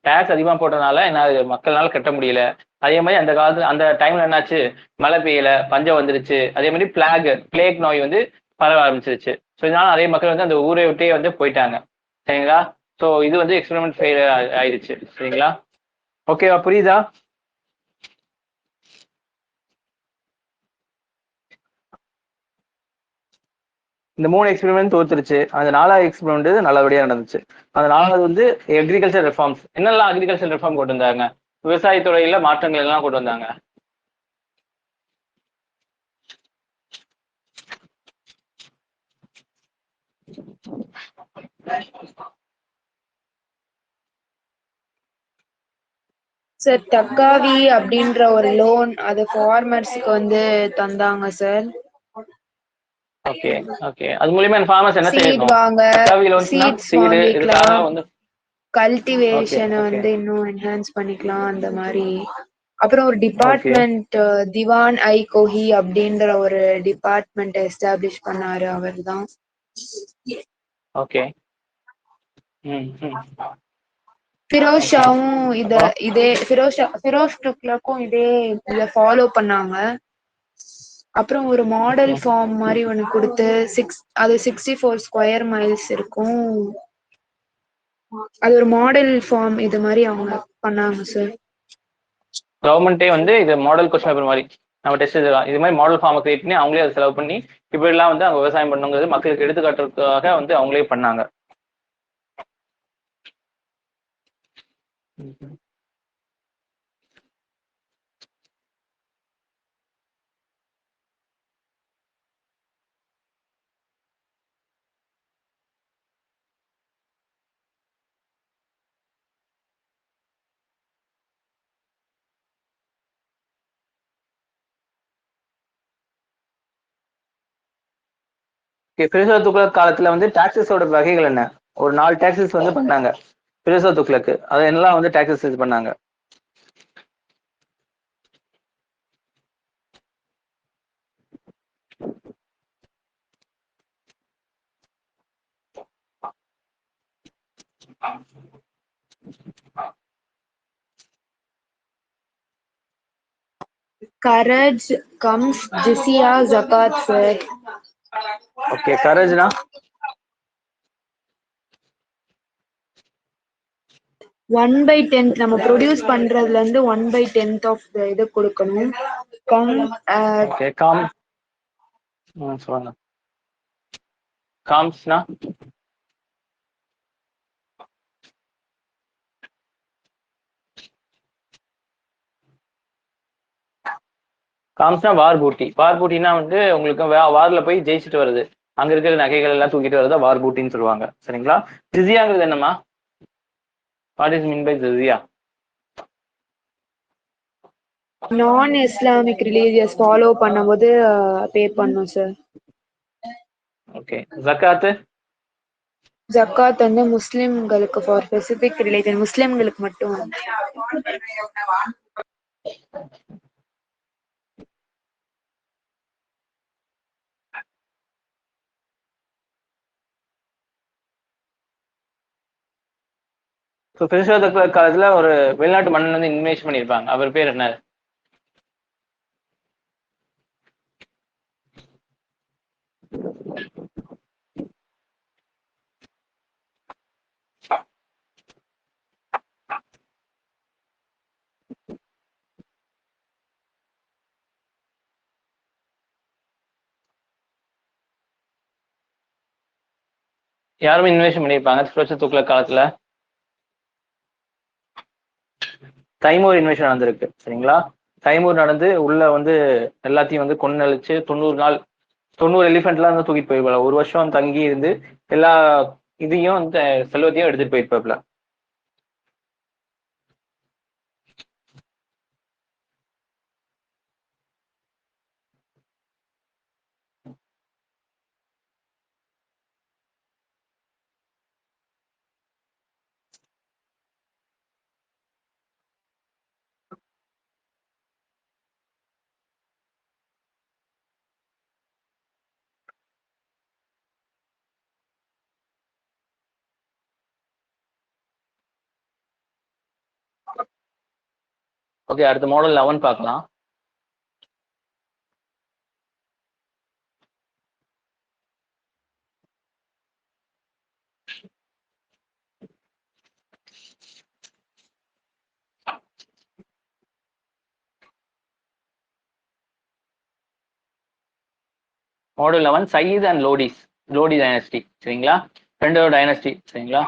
டேக்ஸ் அதிகமா போட்டதுனால என்ன, மக்கள்னால கட்ட முடியல. அதே மாதிரி அந்த காலத்துல அந்த டைம்ல என்னாச்சு, மழை பெய்யல, பஞ்சம் வந்துருச்சு. அதே மாதிரி பிளேக் நோய் வந்து பரவ ஆரம்பிச்சிருச்சு. ஸோ இதனால நிறைய மக்கள் வந்து அந்த ஊரை விட்டே வந்து போயிட்டாங்க. சரிங்களா? ஸோ இது வந்து எக்ஸ்பெரிமெண்ட் ஃபெயில் ஆயிடுச்சு. சரிங்களா? ஓகேவா? புரியுதா? இந்த 3 எக்ஸ்பெரிமெண்ட் தோத்துருச்சு. அந்த 4வது எக்ஸ்பெரிமெண்ட் நல்லபடியா நடந்துச்சு. அந்த 4வது வந்து அக்ரிகல்ச்சர் ரிஃபார்ம்ஸ். என்னெல்லாம் அக்ரிகல்ச்சர் ரிஃபார்ம் கொண்டு வந்தாங்க? விவசாயத்துறையில மாற்றங்கள் எல்லாம் கொண்டு வந்தாங்க. சார் டக்காவி அப்படின்ற ஒரு லோன் அது ஃபார்மர்ஸ்க்கு வந்து தந்தாங்க சார். Okay okay. அது மூலமா ஃபார்மர்ஸ் என்ன சீட் செய்யணும்? வாங்க, டக்காவி லோன்ஸ்னா சீட்ஸ் சீடு இதுக்காக வாங்கிக்கலாம், வந்து கல்டிவேஷனை ஓகே வந்து இன்னும் என்ஹான்ஸ் பண்ணிக்கலாம் அந்த மாதிரி. அப்புறம் ஒரு ஓகே டிபார்ட்மெண்ட் திவான் ஐ கோஹி அப்படின்ற ஒரு டிபார்ட்மெண்ட் எஸ்டாப்ளிஷ் பண்ணாரு அவர்தான். ஓகே. ம் ம். ஃபிரோஸ் ஓகே. ஷாவும் அப்புறம் ஃபிரோஸ் துக்ளக்கும் இதை ஃபாலோ பண்ணாங்க. அப்புறம் ஒரு மாடல் ஓகே. ஃபார்ம் மாதிரி ஒன்று கொடுத்து அது 64 ஸ்கொயர் மைல்ஸ் இருக்கும். அது ஒரு மாடல் ஃபார்ம் இது மாதிரி அவங்க பண்ணாங்க சார். கவர்மெண்ட்டே வந்து இது மாடல் கொஸ்டின் பேப்பர் மாதிரி நம்ம டெஸ்ட் எழுதலாம், இது மாதிரி மாடல் ஃபார்மை கிரியேட் பண்ணி அவங்களே அதை செலவு பண்ணி இப்படிலாம் வந்து அவங்க விவசாயம் பண்ணுங்கிறது மக்களுக்கு எடுத்துக்காட்டுறதுக்காக வந்து அவங்களே பண்ணாங்க. ஃபிரோசா துக்ளக் காலத்துல வந்து டாக்ஸஸோட வகைகள் என்ன? ஒரு 4 டாக்ஸஸ் வந்து பண்ணாங்க ஃபிரோசா துக்ளக். அது என்னெல்லாம் வந்து டாக்ஸஸ் இது பண்ணாங்க? கரஜ், கம்ஸ், ஜிசியா, ஜகாத் சார். ஓகே. கரஜ்னா 1/10 நம்ம ப்ரொடியூஸ் பண்றதுல இருந்து 1/10 ஆஃப் இது கொடுக்கணும். ஓகே. சொல்லுங்க. காம்ஸ்னா காம்ஸ்னா வார் பூட்டி. வார் பூட்டினா வந்து உங்களுக்கு வார்ல போய் ஜெயிச்சுட்டு வருது, அங்க இருக்கிற நகைகள் எல்லாம் தூக்கிட்டு வரதா வார் பூட்டின்னு சொல்லுவாங்க. சரிங்களா? ஜிசியாங்கிறது என்னமா? What is mean by jizya? நான் இஸ்லாமிக் ரிலீஜியஸ் ஃபாலோ பண்ணும்போது பே பண்ணோம் சார். ஓகே. ஜக்காத்து? ஜக்காத் வந்து முஸ்லிம்களுக்கு ஃபார் ஸ்பெசிபிக் ரிலீஜன், முஸ்லிம்களுக்கு மட்டும். ஃபிரோசா துக்ளக் காலத்துல ஒரு வெளிநாட்டு மன்னன் வந்து இன்வெஸ்ட் பண்ணியிருப்பாங்க, அவர் பேர் என்ன? யாருமே இன்வெஸ்ட் பண்ணியிருப்பாங்க ஃபிரோசா துக்ளக் காலத்துல? தைமூர் இன்வெஸ்ட் நடந்திருக்கு. சரிங்களா? தைமூர் நடந்து உள்ள வந்து எல்லாத்தையும் வந்து கொன்னழிச்சு 90 நாள் 90 எலிஃபென்ட்லாம் வந்து தூக்கிட்டு போயிருப்பாங்க. ஒரு வருஷம் தங்கி இருந்து எல்லா இதையும் வந்து செல்வத்தையும் எடுத்துட்டு போயிருப்பாப்ல. ஓகே. அடுத்த மாடல் 11 பார்க்கலாம். Model 11 Sayyid and Lodi dynasty. சரிங்களா? ரெண்டோட டைனஸ்டி. சரிங்களா?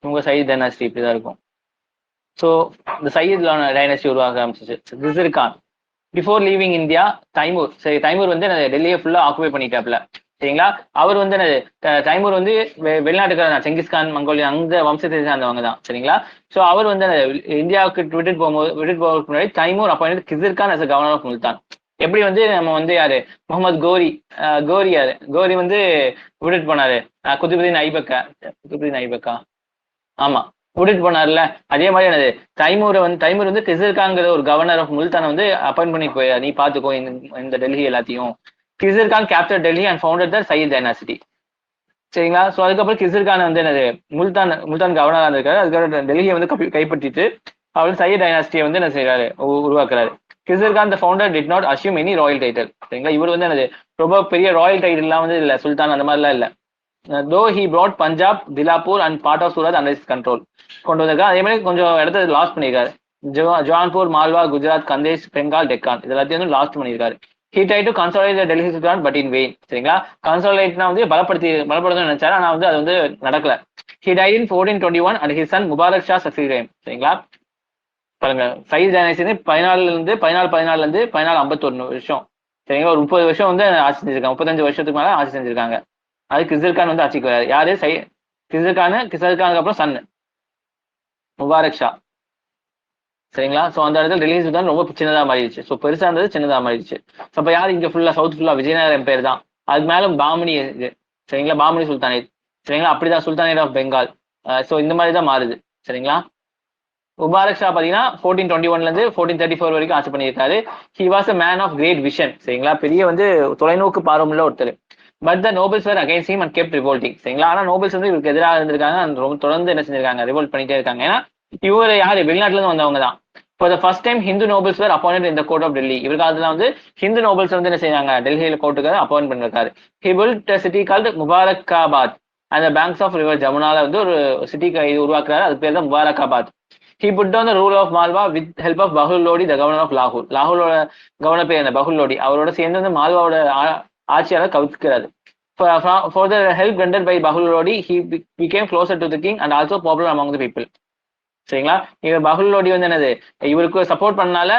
உங்க சயீத் டைனஸ்டி இப்படிதான் இருக்கும். ஸோ இந்த சயீத் டைனஸ்டி உருவாக ஆரம்பிச்சிச்சு. Khizr Khan before leaving India, Timur. சரி, தைமூர் வந்து டெல்லியை ஃபுல்லா ஆக்குபை பண்ணிட்டாப்ல. சரிங்களா? அவர் வந்து தைமூர் வந்து வெளிநாட்டுக்காரன், செங்கிஸ்கான் மங்கோலியா அந்த வம்சத்தை சார்ந்தவங்க தான். சரிங்களா? ஸோ அவர் வந்து இந்தியாவுக்கு விட்டுட்டு போகிறதுக்கு முன்னாடி Timur appoint Khizir Khan as governor of Multan. எப்படி வந்து நம்ம வந்து யாரு முகமது கோரி, கோரி யாரு, கோரி வந்து விட்டுட்டு போனாரு குதுபுதீன் ஐபக்கா, ஆமா, விட்டுட்டு போனார்ல. அதே மாதிரி என்னது தைமூர் வந்து கிசிர்கான்ங்கிற ஒரு கவர்னர் ஆஃப் முல்தானை வந்து அப்பாயிண்ட் பண்ணி போய் நீ பாத்துக்கோ இந்த டெல்லி எல்லாத்தையும். Khizir Khan capture Delhi and founded the Zayed dynasty. சரிங்களா. ஸோ அதுக்கப்புறம் கிசிர் கான் வந்து என்னது முல்தான் கவர்னரா இருந்திருக்காரு. அதுக்கப்புறம் டெல்லியை வந்து கைப்பற்றிட்டு அவர் சையத் டைனாஸ்டியை வந்து என்ன செய்யறாரு, உருவாக்குறாரு. Khizr Khan the founder did not assume any royal title. சரிங்களா. இவர் வந்து என்னது ரொம்ப பெரிய ராயல் டைட்டில்லாம் வந்து இல்ல, சுல்தான் அந்த மாதிரிலாம் இல்ல. Though he brought Punjab, Dipalpur and part of Surat under his control கொண்டு வந்திருக்காரு. அதே மாதிரி கொஞ்சம் இடத்த லாஸ் பண்ணியிருக்காரு. ஜான்பூர், மால்வா, குஜராத், கந்தேஷ், பெங்கால், டெக்கான் இது எல்லாத்தையும் வந்து லாஸ்ட் பண்ணியிருக்காரு. He try to consolidate Delhi Sultan but in vein. சரிங்களா. கன்சாலிடேட்னா வந்து பலப்படுத்தணும்னு நினைச்சாரு, ஆனா வந்து அது வந்து நடக்கல. He died in 1421 and his son Mubarak Shah succeeded him. சரிங்களா. பாருங்க, சையத் டைனஸ்டி 14 இருந்து 1451 வருஷம். சரிங்களா. ஒரு 30 வருஷம் வந்து ஆட்சி செஞ்சிருக்காங்க, 35 வருஷத்துக்கு மேல ஆட்சி செஞ்சிருக்காங்க. அது கிசிர் கான் வந்து ஆட்சிக்கு வராரு. யாரு கிசிர் கானுக்கு அப்புறம் சன் முபாரக் ஷா. சரிங்களா. ஸோ அந்த இடத்துல டெல்லி சுல்தான் ரொம்ப சின்னதா மாறிடுச்சு. ஸோ பெருசா இருந்தது சின்னதா மாறிடுச்சு. ஸோ அப்ப யாரு இங்க ஃபுல்லா சவுத் ஃபுல்லா விஜயநகர் எம்பையர் தான். அதுக்கு மேல பாமினி இருக்கு. சரிங்களா. பாமினி சுல்தானேட். சரிங்களா. அப்படிதான் சுல்தானேட் ஆஃப் பெங்கால். ஸோ இந்த மாதிரி தான் மாறுது. சரிங்களா. முபாரக் ஷா பாத்தீங்கன்னா 1421 இருந்து 1434 வரைக்கும் ஆட்சி பண்ணியிருக்காரு. He was a man of great vision. சரிங்களா. பெரிய வந்து தொலைநோக்கு பார்வையுள்ள ஒருத்தர். But the nobles were against him and kept revolting. சரிங்களா. ஆனா நோபல்ஸ் வந்து இவருக்கு எதிராக இருந்திருக்காங்க, ரொம்ப தொடர்ந்து என்ன செஞ்சிருக்காங்க, ரிவோல்ட் பண்ணிட்டே இருக்காங்க. ஏன்னா இவர் யாரு, வெளிநாட்டுல இருந்து வந்தவங்க தான். For the first time Hindu nobles were appointed in the court of Delhi. இவர் காலத்துல வந்து ஹிந்து நோபல்ஸ் வந்து என்ன செய்றாங்க, டெல்லியில கோர்ட்டுக்கு அப்பாயிண்ட் பண்ணிருக்காரு. ஹி பில்ட் சிட்டி கால்டு முபாரக்காபாத் அந்த பேங்க்ஸ் ஆஃப் ரிவர் ஜமுனால வந்து ஒரு சிட்டி உருவாக்குறாரு. அது பேர் தான் முபாரக்காபாத். He put down the rule of Malwa with help of Bahul Lodi, the governor of Lahore. லாகூரோட கவர்னர் பேர் என்ன, பகுல் லோடி. அவரோட சேர்ந்து வந்து மால்வாவோட ஆட்சியாளர் கவிக்கிறாரு. For the help rendered by Bahul Lodi, he became closer to the king and also popular among the people. சரிங்களா. இவர் பகுல் லோடி வந்து என்னது, இவருக்கு சப்போர்ட் பண்ணனால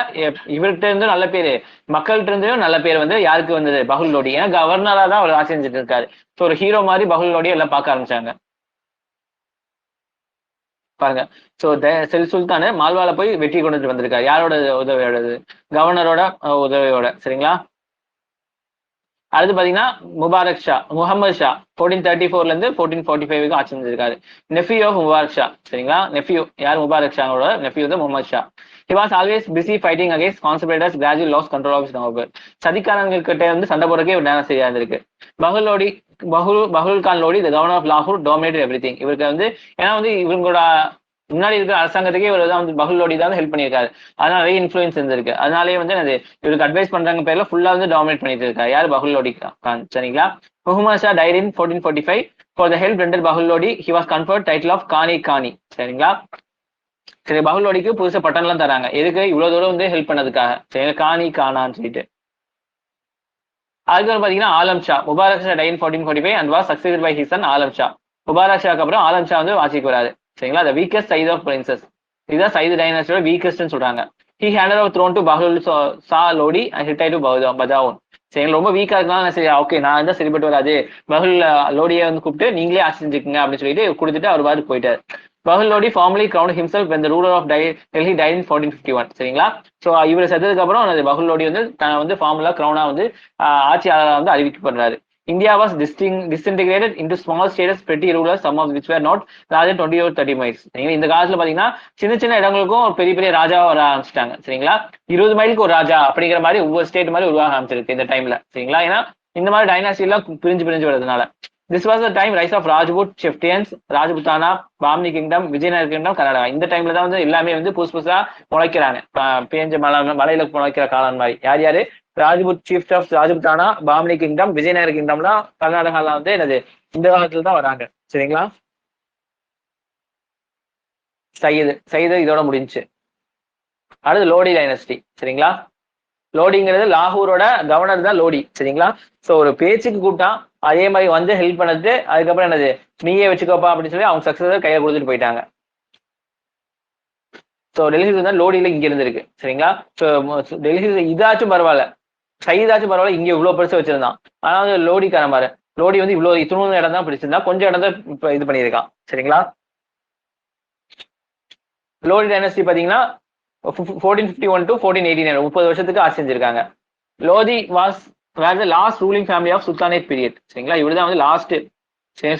இவர்கிட்ட இருந்து நல்ல பேரு, மக்கள்கிட்ட இருந்தும் நல்ல பேர் வந்து யாருக்கு வந்தது, பகுல் லோடி. ஏன்னா கவர்னரா தான் அவர் ஆட்சி செஞ்சுட்டு இருக்காரு. ஸோ ஒரு ஹீரோ மாதிரி பகுல் லோடி எல்லாம் பார்க்க ஆரம்பிச்சாங்க. பாருங்க. சோ சுல்தான் மால்வால போய் வெற்றி கொண்டுட்டு வந்திருக்காரு. யாரோட உதவியோட, கவர்னரோட உதவியோட. சரிங்களா. அடுத்து பாத்தீங்கன்னா முபாரக் ஷா, முகமது ஷா 1434 இருந்து 1445 ஆட்சி செஞ்சிருக்காரு. Nephew of Mubarak Shah. சரிங்களா. நெஃப்யூ யார், முபாரக் ஷாவோட நெஃப்யூ தான் Mohammed Shah. He was always busy fighting against conspirators, gradually lost control of his power. சதிக்காரங்க கிட்ட வந்து சண்டை போடுறதுக்கே ஒரு நேரம் சரியா இருந்திருக்கு. Bahlul Khan Lodi the governor of லாகூர் டாமினேட்டட் எவ்ரிதிங். இவருக்கு வந்து ஏன்னா வந்து இவங்களோட முன்னாடி இருக்கிற அரசாங்கத்துக்கே இவர் தான் வந்து பஹுல் லோடி தான் ஹெல்ப் பண்ணியிருக்காரு. அதனால நிறைய இன்ஃபுளுன்ஸ் இருந்திருக்கு. அதனாலேயே வந்து அது இவருக்கு அட்வைஸ் பண்றாங்க பேர்ல ஃபுல்லா வந்து டாமினேட் பண்ணிட்டு இருக்காரு. யார், பஹுல் லோடி கான். சரிங்களா. Muhammad Shah died in 1445. For the help rendered Bahlul Lodi he was conferred title of Khani. சரிங்களா. சரி, பஹுல் லோடிக்கு புதுசா பட்டம் எல்லாம் தராங்க. எதுக்கு, இவ்வளவு தூரம் வந்து ஹெல்ப் பண்ணதுக்காக. சரி, கானான்னு சொல்லிட்டு. அதுக்கப்புறம் பாத்தீங்கன்னா Alam Shah. Mubarak Shah died in 1445 and was succeeded by his son Alam Shah. Mubarak ஷாக்கு அப்புறம் ஆலம் ஷா வந்து ஆட்சிக்கு வராரு. சரிங்களா. த வீக்கஸ்ட் சைஸ் ஆஃப் பிரின்சஸ். இதுதான் சைது டைனாஸ்டியோட வீக்கஸ்ட்னு சொல்றாங்க. He handed over throne to Bahlul Shah Lodi and ஹிட்டை டு பதாவுன். சரி, ரொம்ப வீக்கா இருக்கனால சரி ஓகே நான் தான் சரிப்பட்டு வராது, பஹுல் லோடியை வந்து கூப்பிட்டு நீங்களே ஆட்சி செஞ்சுக்குங்க அப்படின்னு சொல்லிட்டு கொடுத்துட்டு அவர் பாட்டு போயிட்டாரு. Bahlul Lodi formally crowned himself when the ruler of Delhi died in 1451. சரிங்களா. ஸோ இவர் செத்ததுக்கு அப்புறம் பஹுல் லோடி வந்து வந்து ஃபார்முலா கிரௌனா வந்து ஆட்சியாளராக வந்து அறிவிக்கப்படுறாரு. India was disintegrated into small states, petty rulers, some of which were not larger 20 or 30 miles. இந்த காலத்துல பாத்தீங்கன்னா சின்ன சின்ன இடங்களுக்கும் ஒரு பெரிய பெரிய ராஜாவா வர ஆரம்பிச்சிட்டாங்க. சரிங்களா. 20 மைலுக்கு ஒரு ராஜா அப்படிங்கிற மாதிரி ஒவ்வொரு ஸ்டேட் மாதிரி உருவாக ஆரம்பிச்சிருக்கு இந்த டைம்ல. சரிங்களா. ஏன்னா இந்த மாதிரி டைனாஸ்டி எல்லாம் பிரிஞ்சு வருதுனால. This was the time rise of Rajput chieftains, Rajputana, Bahmani kingdom, Vijayanagara kingdom, Kannada. இந்த டைம்ல தான் வந்து எல்லாமே வந்து புதுசா முளைக்கிறாங்க. பேஞ்ச மலையில முளைக்கிற காலம் மாதிரி. யாரு, Rajput chief of Rajputana, Bahmani kingdom, Vijayanagara கிங்டம்லாம் கர்நாடகால வந்து என்னது இந்த காலத்துல தான் வராங்க. சரிங்களா. சையது இதோட முடிஞ்சு. அடுத்து லோடி டைனஸ்டி. சரிங்களா. லோடிங்கிறது லாகூரோட கவர்னர் தான் லோடி. சரிங்களா. சோ ஒரு பேச்சுக்கு கூப்பிட்டா அதே மாதிரி வந்து ஹெல்ப் பண்ணது. அதுக்கப்புறம் என்னது, நீயே வச்சுக்கோப்பா அப்படின்னு சொல்லி அவங்க சக்சஸர் கையில கொடுத்துட்டு போயிட்டாங்க. ஸோ டெல்லி தான் லோடியில இங்க இருந்திருக்கு. சரிங்களா. ஸோ டெல்லி இதாச்சும் பரவாயில்ல, சைதாச்சும் பரவாயில்ல, இங்க இவ்வளவு பெருசு வச்சிருந்தான். ஆனா வந்து லோடிக்கான பாரு, லோடி வந்து இவ்வளவு இத்தனை இடம் தான் பிடிச்சிருந்தா, கொஞ்சம் இடம் தான் இப்ப இது பண்ணியிருக்கான். சரிங்களா. லோடி டைனஸ்டி பாத்தீங்கன்னா 1451 to 1489 30 வருஷத்துக்கு ஆட்சி செஞ்சிருக்காங்க. Lodi was were the last ruling family of sultanate period. சரிங்களா. இவர் தான் வந்து லாஸ்ட்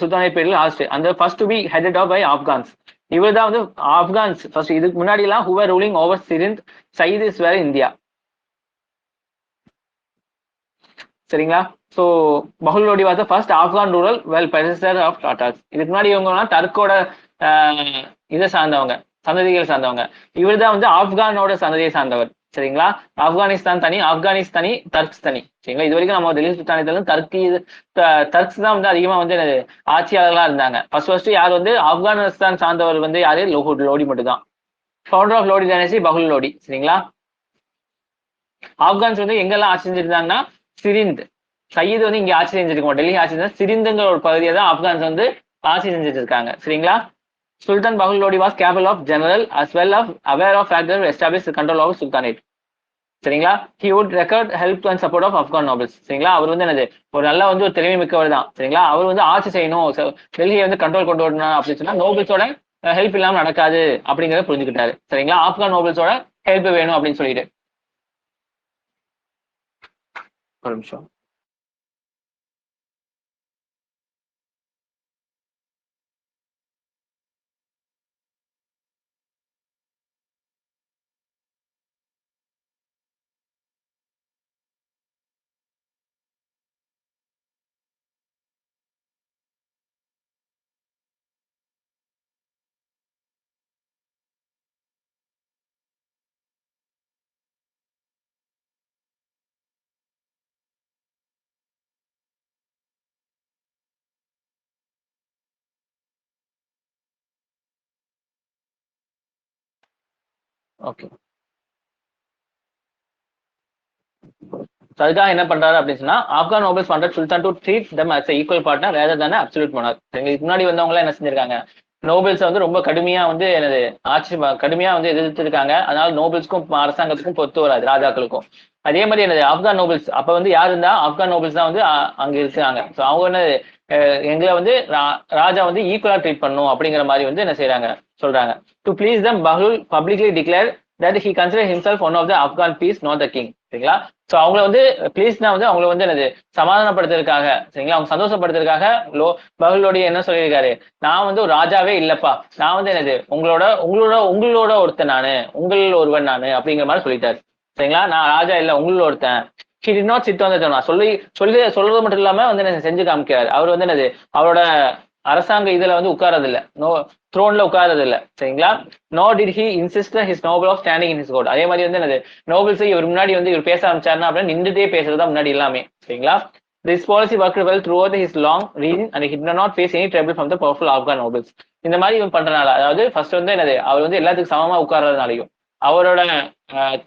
சுல்தானேட் பீரியட் லாஸ்ட். அந்த first to be headed of by Afghans. இவர் தான் வந்து ஆப்கான்ஸ் ஃபர்ஸ்ட். இதுக்கு முன்னாடி எல்லாம் who were ruling over Sirhind, Sayyids வேற இந்தியா. சரிங்களா. So Bahlul Lodi was the first Afghan ruler well பெரிசர் ஆஃப் டாட்டாஸ். இதுக்கு முன்னாடி இவங்கன்னா டர்க்கோட இதை சார்ந்தவங்க, சந்ததிகள் சார்ந்தவங்க. இவர் தான் வந்து ஆப்கானோட சந்ததியை சார்ந்தவர். சரிங்களா. ஆப்கானிஸ்தான் தனி, ஆப்கானிஸ்தானி, தர்க்ஸ் தனி. சரிங்களா. இது வரைக்கும் நம்ம டெல்லி சுல்தானத்துல தர்க்ஸ் தான் வந்து அதிகமா வந்து ஆட்சியாளர்களா இருந்தாங்க. ஃபர்ஸ்ட் யார் வந்து ஆப்கானிஸ்தான் சார்ந்தவர் வந்து யாரு, லோடி மட்டும் தான். Founder of Lodi dynasty Bahlul Lodi. சரிங்களா. ஆப்கான்ஸ் வந்து எங்கெல்லாம் ஆட்சி செஞ்சிருந்தாங்கன்னா சிரிந்த். சயீத் வந்து இங்க ஆட்சி செஞ்சிருக்கோம், டெல்லி ஆட்சி செஞ்சா சிரிந்துங்கிற ஒரு பகுதியை தான் ஆப்கான்ஸ் வந்து ஆட்சி செஞ்சுட்டு இருக்காங்க. சரிங்களா. Sultan Bahlul Lodi was capable of general as well of aware of factor establish control of sultanate. சரிங்களா. He would record help and support of Afghan nobles. சரிங்களா. அவர் வந்து என்னது ஒரு நல்ல வந்து ஒரு திறமை மிக்கவர் தான். சரிங்களா. அவர் வந்து ஆட்சி செய்யணும், டெல்லியை வந்து கண்ட்ரோல் கொண்டு வரணும் அப்படின்னு சொன்னா நோபல்ஸோட ஹெல்ப் இல்லாம நடக்காது அப்படிங்கறத புரிஞ்சுக்கிட்டாரு. சரிங்களா. ஆப்கான் நோபல்ஸோட ஹெல்ப் வேணும் அப்படின்னு சொல்லிட்டு. ஒரு நிமிஷம். ஓகே. அதுக்காக என்ன பண்றாரு அப்படின்னு சொன்னா Afghan nobles wanted sultan to treat them as equal partner rather than absolute monarch. இதுக்கு முன்னாடி வந்தவங்க என்ன செஞ்சிருக்காங்க, நோபல்ஸ் வந்து ரொம்ப கடுமையா வந்து எனது ஆட்சி கடுமையா வந்து எதிர்த்திருக்காங்க. அதனால நோபல்ஸ்க்கும் அரசாங்கத்துக்கும் பொறுத்து வராது, ராஜாக்களுக்கும். அதே மாதிரி என்னது ஆப்கான் நோபல்ஸ் அப்ப வந்து யாரு இருந்தா, ஆப்கான் நோபல்ஸ் தான் வந்து அங்க இருக்காங்க. ஸோ அவங்க என்ன எங்களை வந்து ராஜா வந்து ஈக்குவலா ட்ரீட் பண்ணும் அப்படிங்கிற மாதிரி வந்து என்ன செய்யறாங்க சொல்றாங்க. To please them Bahlul publicly declare that he considered himself one of the Afghan peace, not the king. சரிங்களா. சோ அவங்கள வந்து பிளீஸ்னா வந்து அவங்கள வந்து என்னது சமாதானப்படுத்துறதுக்காக, சரிங்களா, அவங்க சந்தோஷப்படுத்துறதுக்காக பஹ்லோடி என்ன சொல்லியிருக்காரு, நான் வந்து ஒரு ராஜாவே இல்லப்பா, நான் வந்து என்னது உங்களோட உங்களோட உங்களோட ஒருத்தன் நானு, உங்களில் ஒருவன் நானு அப்படிங்கிற மாதிரி சொல்லிட்டாரு. சரிங்களா. நான் ராஜா இல்ல, உங்களோட ஒருத்தன். he did not sit on the throne. சொல்லி சொல்லி சொல்றது மட்டும் இல்லாம வந்து என்ன செஞ்சு காமிக்கிறாரு. அவர் வந்து என்னது அவரோட அரசாங்க இதுல வந்து உட்காரது இல்ல, நோ த்ரோன்ல உட்காரது இல்ல. சரிங்களா. Nor did he insist his noble of standing in his court. அதே மாதிரி வந்து என்னது நோபல்ஸ் இவர் முன்னாடி வந்து இவர் பேச ஆரம்பிச்சாருன்னா அப்படின்னு நின்றுட்டே பேசுறதா முன்னாடி எல்லாமே. சரிங்களா. This policy work well throughout his long reign and he did not face any trouble from the powerful Afghan nobles. இந்த மாதிரி இவன் பண்றனால, அதாவது ஃபர்ஸ்ட் வந்து என்னது அவர் வந்து எல்லாத்துக்கும் சமமா உட்கார்றதுனாலையும் அவரோட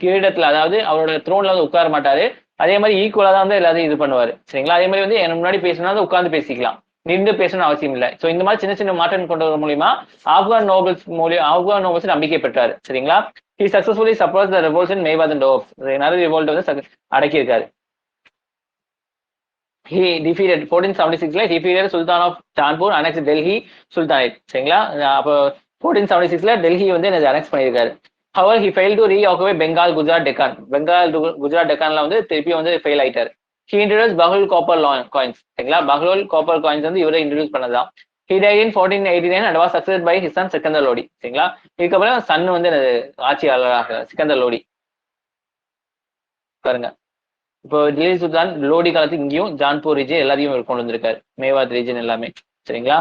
கிரீடத்துல, அதாவது அவரோட த்ரோன்ல வந்து உட்கார மாட்டாரு. அதே மாதிரி ஈக்குவலா தான் வந்து எல்லாத்தையும் இது பண்ணுவாரு. சரிங்களா. அதே மாதிரி வந்து என்ன முன்னாடி பேசணும்னா உட்கார்ந்து பேசிக்கலாம், நின்று பேசணும் அவசியம் இல்லை. சோ இந்த மாதிரி சின்ன சின்ன மாற்றம் கொண்டு வர மூலியமா ஆப்கான் நோபல்ஸ் நம்பிக்கை பெற்றாரு. சரிங்களா. He successfully support the revolution Mewat and டோப்ஸ். நிறைய ரிவோல்ட் வந்து அடக்கியிருக்காரு. he defeated 1476 defeated Sultan of Kanpur, annexed Delhi Sultanate. சரிங்களா. அப்போ 1476 டெல்லி வந்து அனெக்ஸ் பண்ணியிருக்காரு. however he failed to reoccupy Bengal, Gujarat, Deccan. Bengal Gujarat டெக்கான்ல வந்து திருப்பி வந்து ஃபெயில் ஆயிட்டாரு. he introduced Bahlul copper coins. சரிங்களா. Bahlul copper coins வந்து இவரை இன்ட்ரோடியூஸ் பண்ணதான். he died in 1489 and was succeeded by his son Sikandar Lodi. சரிங்களா. இதுக்கப்புறம் சன் வந்து ஆட்சியாளராக சிக்கந்தர் லோடி. பாருங்க, இப்போ டெல்லி சுல்தான் லோடி காலத்துக்கு இங்கேயும் ஜான்பூர் ரீஜன் எல்லாத்தையும் கொண்டு வந்திருக்காரு, மேவாத் ரீஜன் எல்லாமே. சரிங்களா.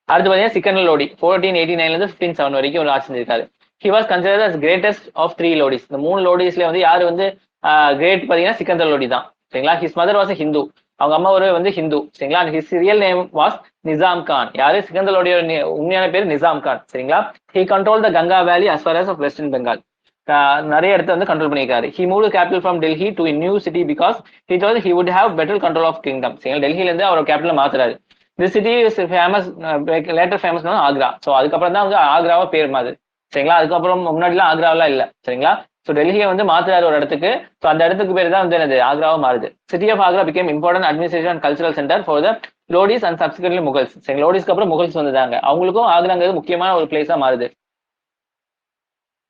அடுத்து பாத்தீங்கன்னா சிக்கந்தர் லோடி 1489 இருந்து 1507 வரைக்கும் ஒரு ஆட்சி செஞ்சிருக்காரு. He was considered as greatest of 3 Lodis. இந்த 3 லோடிஸ்ல வந்து யாரு வந்து கிரேட் பாத்தீங்கன்னா சிக்கந்தர் லோடி தான். சரிங்களா. ஹிஸ் மதர் வாஸ் ஹிந்து, அவங்க அம்மா ஒரு வந்து ஹிந்து. சரிங்களா. His real name was Nizam Khan. யாரு சிக்கந்தர் லோடியோட உண்மையான பேர் நிசாம் கான். சரிங்களா. He control the Ganga valley as far as of western Bengal. நிறைய இடத்த வந்து கண்ட்ரோல் பண்ணியிருக்காரு. He move capital from Delhi to new city because he thought he would have better control of kingdom. சரிங்களா. டெல்லியில இருந்து அவர் கேபிட்டல் மாத்துறாரு. The city is famous, later famous Agra. So அதுக்கப்புறம் தான் வந்து ஆக்ராவா பேர் மாது. சரிங்களா. அதுக்கப்புறம் முன்னாடிலாம் ஆக்ராவெல்லாம் இல்லை. சரிங்களா. ஸோ டெல்லியை வந்து மாத்துறாரு ஒரு இடத்துக்கு. ஸோ அந்த இடத்துக்கு பேர் தான் வந்து என்னது ஆக்ராவா மாறுது. City of Agra became important administration and cultural centre for the Lodis and subsequently Mughals. சரி, லோடிஸ்க்கு அப்புறம் முகல்ஸ் வந்தாங்க, அவங்களுக்கும் ஆக்ராங்கிறது முக்கியமான ஒரு பிளேஸா மாறுது.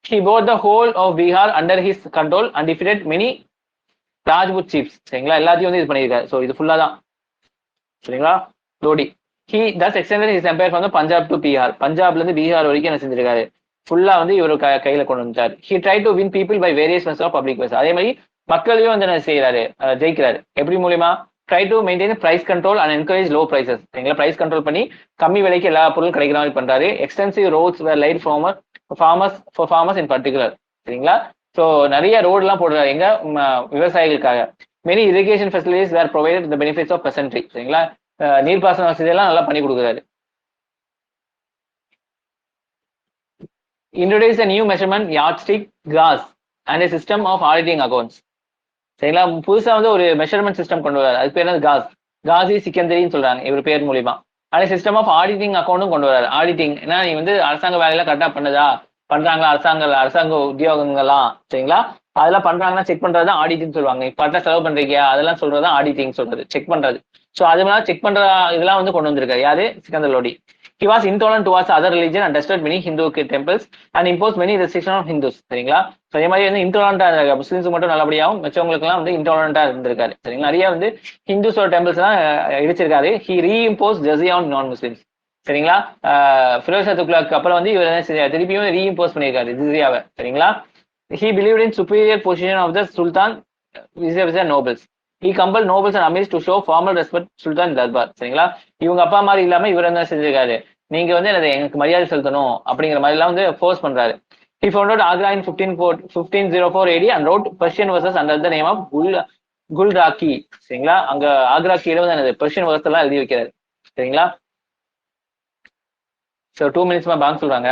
He brought the whole of Bihar under his control and defeated many Rajput chiefs. சரிங்களா. எல்லாத்தையும் வந்து இது பண்ணியிருக்காரு. ஸோ இது ஃபுல்லா தான். சரிங்களா. Lodi he thus extended his empire from the Punjab to Bihar. பஞ்சாப்ல இருந்து பீகார் வரைக்கும் என்ன செஞ்சிருக்காரு, ஃபுல்லா வந்து இவர் கையில கொண்டு வந்துட்டார். he tried to win people by various methods of public ways. அதே மாதிரி மக்களையும் வந்து என்ன செய்யறாரு, ஜெயிக்கிறாரு. எப்படி மூலியமா? Try to maintain price control and encourage low prices. சரிங்களா, பிரைஸ் கண்ட்ரோல் பண்ணி கம்மி விலைக்கு எல்லா பொருளும் கிடைக்கிற மாதிரி பண்றாரு. Extensive roads were laid farmers in particular. சரிங்களா, ஸோ நிறைய ரோடு எல்லாம் போடுறாரு எங்க, விவசாயிகளுக்காக. Many irrigation facilities were provided the benefits of peasantry. சரிங்களா, நீர்ப்பாசன வசதி எல்லாம் நல்லா பண்ணி கொடுக்குறாரு. Introduce a new measurement yardstick GAS and a system of auditing accounts. சரிங்களா, புதுசா வந்து ஒரு மெஷர்மெண்ட் சிஸ்டம் கொண்டு வராரு. அது பேர் என்ன? காசி சிக்கந்தரின்னு சொல்றாங்க இவர் பேர் மூலியமா. அதே சிஸ்டம் ஆஃப் ஆடிட்டிங் அக்கௌண்ட்டும் கொண்டு வராரு. ஆடிட்டிங் ஏன்னா நீ வந்து அரசாங்க வேலையெல்லாம் கரெக்டா பண்றாங்களா அரசாங்க உத்தியோகங்கள்லாம். சரிங்களா, அதெல்லாம் பண்றாங்கன்னா செக் பண்றதுதான் ஆடிட்டிங் சொல்லுவாங்க. நீ கரெக்டா செலவு பண்றீங்க அதெல்லாம் சொல்றதுதான் ஆடிட்டிங் சொல்றது, செக் பண்றது. ஸோ அது மாதிரி செக் பண்ற இதெல்லாம் வந்து கொண்டு வந்திருக்காரு யாரு? Sikandar Lodi. He was intolerant towards other religion and destroyed many Hindu temples and imposed many restrictions on Hindus. சரிங்களா, அதே மாதிரி வந்து இன்டாலரண்டா இருக்காரு. முஸ்லிம்ஸ் மட்டும் நல்லபடியாகவும் மற்றவங்களுக்கு எல்லாம் வந்து இன்டாலரண்டா இருந்திருக்காரு. சரிங்களா, நிறைய வந்து ஹிந்துஸோட டெம்பிள்ஸ் எல்லாம் இடிச்சிருக்காரு. ஹி ரீஇம்போஸ் ஜஸியா ஆன் நான் முஸ்லிம்ஸ். சரிங்களா, ஃபிரோஸ் ஷா துக்ளக் அப்புறம் வந்து இவர் திருப்பியும் ரீஇம்போஸ் பண்ணியிருக்காரு ஜிஸியாவை. சரிங்களா, he believed in superior position of the sultan vis-a-vis nobles. He compelled nobles and amirs to show formal respect sultan darbar. சரிங்களா, இவங்க அப்பா மாதிரி இல்லாம இவர் என்ன செஞ்சிருக்காரு, நீங்க வந்து எனக்கு மரியாதை செலுத்தணும் அப்படிங்கிற மாதிரி எல்லாம் வந்து ஃபோர்ஸ் பண்றாரு. He founded Agra in 1504 AD and wrote Persian verses under the name of Gulraki. சரிங்களா, அங்க ஆக்ரா கீழே வந்து பெர்ஷியன் verse எல்லாம் எழுதி வைக்கிறாரு. சரிங்களா, ஸோ 2 minutes பேங்க் சொல்றாங்க.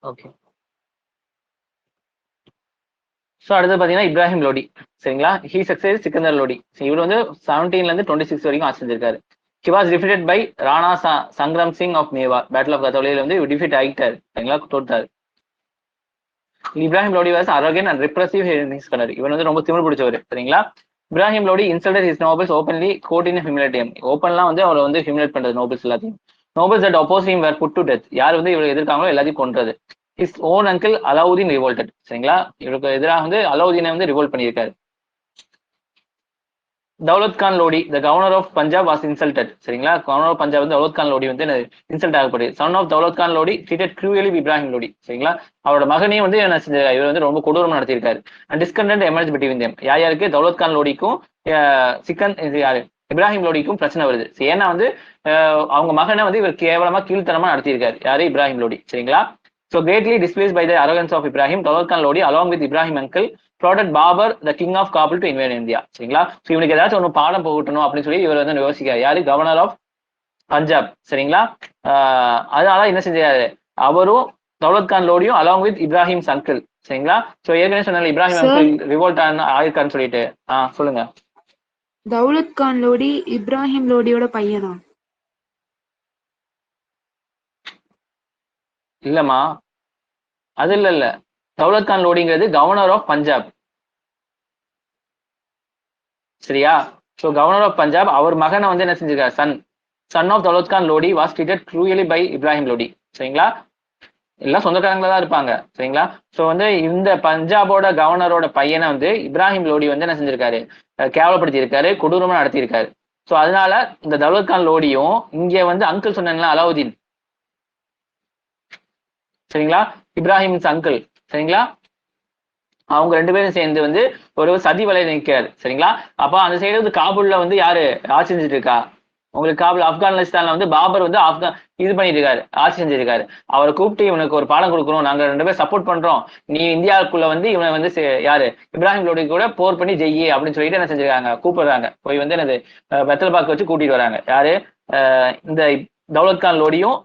ஓகே, ஸோ அடுத்து பார்த்தீங்கன்னா இப்ராஹிம் லோடி. சரிங்களா, ஹி சக்சஸ் சிக்கந்தர் லோடி. இவர் வந்து 17ல இருந்து 26 வரைக்கும் ஆட்சி செஞ்சிருக்காரு. He was defeated by Rana Sangram Singh of Mewar. Battle of கத்தோலியில வந்து டிஃபிட் ஆகிட்டாரு. சரிங்களா, தோற்றாரு. Ibrahim Lodi was arrogant and repressive பண்ணாரு. இவன் வந்து ரொம்ப திமிர் பிடிச்சவர். சரிங்களா, Ibrahim Lodi insulted his nobles openly court in humiliate them. ஓப்பன்லாம் வந்து அவரை வந்து ஹியூமிலேட் பண்றது நோபல்ஸ் எல்லாத்தையும். Nobles that opposed him were put to death. யார் வந்து இவரை எதிர்க்காங்களோ எல்லாத்தையும் கொன்றது. His own uncle Alauddin ரிவோல்டட். சரிங்களா, இவருக்கு எதிராக வந்து அலாவுதீனை வந்து ரிவோல்ட் பண்ணியிருக்காரு. Daulat Khan Lodi the governor of Punjab was insulted. சரிங்களா, கவர்னர் ஆஃப் பஞ்சாப் வந்து தௌலத் கான் லோடி வந்து இன்சல்ட் ஆகப்படுது. Son of Daulat Khan Lodi treated cruelly Ibrahim Lodi. சரிங்களா, அவரோட மகனையும் வந்து என்ன செஞ்சாரு, இவர் வந்து ரொம்ப கொடூரம் நடத்தியிருக்காரு. And discontent emerge between them. யாருக்கு, தௌலத் கான் லோடிக்கும் சிக்கன் இது யாரு இப்ராஹிம் லோடிக்கும் பிரச்சனை வருது. ஏன்னா வந்து அவங்க மகனை வந்து இவர் கேவலமா கீழ்த்தனமா நடத்தியிருக்காரு. யாரு, இப்ராஹிம் லோடி. சரிங்களா. So greatly displeased by the arrogance of Ibrahim, Daulat Khan Lodi along with Ibrahim uncle prodded Babur, the king of Kabul, to invade India. சரிங்களா, ஸோ இவனுக்கு ஏதாச்சும் ஒன்று பாடம் போகட்டணும் அப்படின்னு சொல்லி இவர் வந்து யோசிக்கிறார். யாரு, கவர்னர் ஆஃப் பஞ்சாப். சரிங்களா, அதனால என்ன செஞ்சாரு, அவரும் தௌலத் கான் லோடியும் அலாங் வித் இப்ராஹிம் அங்கிள். சரிங்களா, ஸோ ஏற்கனவே சொன்னால இப்ராஹிம் அங்கிள் ரிவோல்ட் ஆயிருக்கான்னு சொல்லிட்டு. சொல்லுங்க. தௌலத் கான் லோடி இப்ராஹிம் லோடியோட பையனா? இல்லம்மா, அது இல்ல. தௌலத் கான் லோடிங்கிறது கவர்னர் ஆஃப் பஞ்சாப். சரியா, ஸோ கவர்னர் ஆஃப் பஞ்சாப் அவர் மகனை வந்து என்ன செஞ்சிருக்காரு, son of Daulat Khan Lodi was treated cruelly by Ibrahim Lodi. சரிங்களா, எல்லாம் சொந்தக்காரங்களா தான் இருப்பாங்க. சரிங்களா, ஸோ வந்து இந்த பஞ்சாபோட கவர்னரோட பையனை வந்து இப்ராஹிம் லோடி வந்து என்ன செஞ்சிருக்காரு, கேவலப்படுத்தி இருக்காரு, கொடூரமா நடத்தியிருக்காரு. ஸோ அதனால இந்த தௌலத் கான் லோடியும் இங்க வந்து அங்கிள் சொன்னாங்களா அலாவுதீன், சரிங்களா, இப்ராஹிம் அங்கிள். சரிங்களா, அவங்க ரெண்டு பேரும் சேர்ந்து வந்து ஒரு சதி வலை நிற்கிறாரு. சரிங்களா, அப்ப அந்த சைடு வந்து காபூல்ல வந்து யாரு ஆட்சி செஞ்சுட்டு இருக்கா, உங்களுக்கு காபூல் ஆப்கானிஸ்தான்ல வந்து பாபர் வந்து இது பண்ணிட்டு இருக்காரு, ஆட்சி செஞ்சிருக்காரு. அவரை கூப்பிட்டு இவனுக்கு ஒரு பாடம் கொடுக்கணும், நாங்க ரெண்டு பேரும் சப்போர்ட் பண்றோம், நீ இந்தியாவுக்குள்ள வந்து இவனை வந்து யாரு இப்ராஹிம் லோடி கூட போர் பண்ணி ஜெய்யி அப்படின்னு சொல்லிட்டு என்ன செஞ்சிருக்காங்க, கூப்பிடுறாங்க. போய் வந்து என்னது பெத்தல்பாக்கு வச்சு கூட்டிட்டு வராங்க. யாரு, இந்த தௌலத் கான் லோடியும்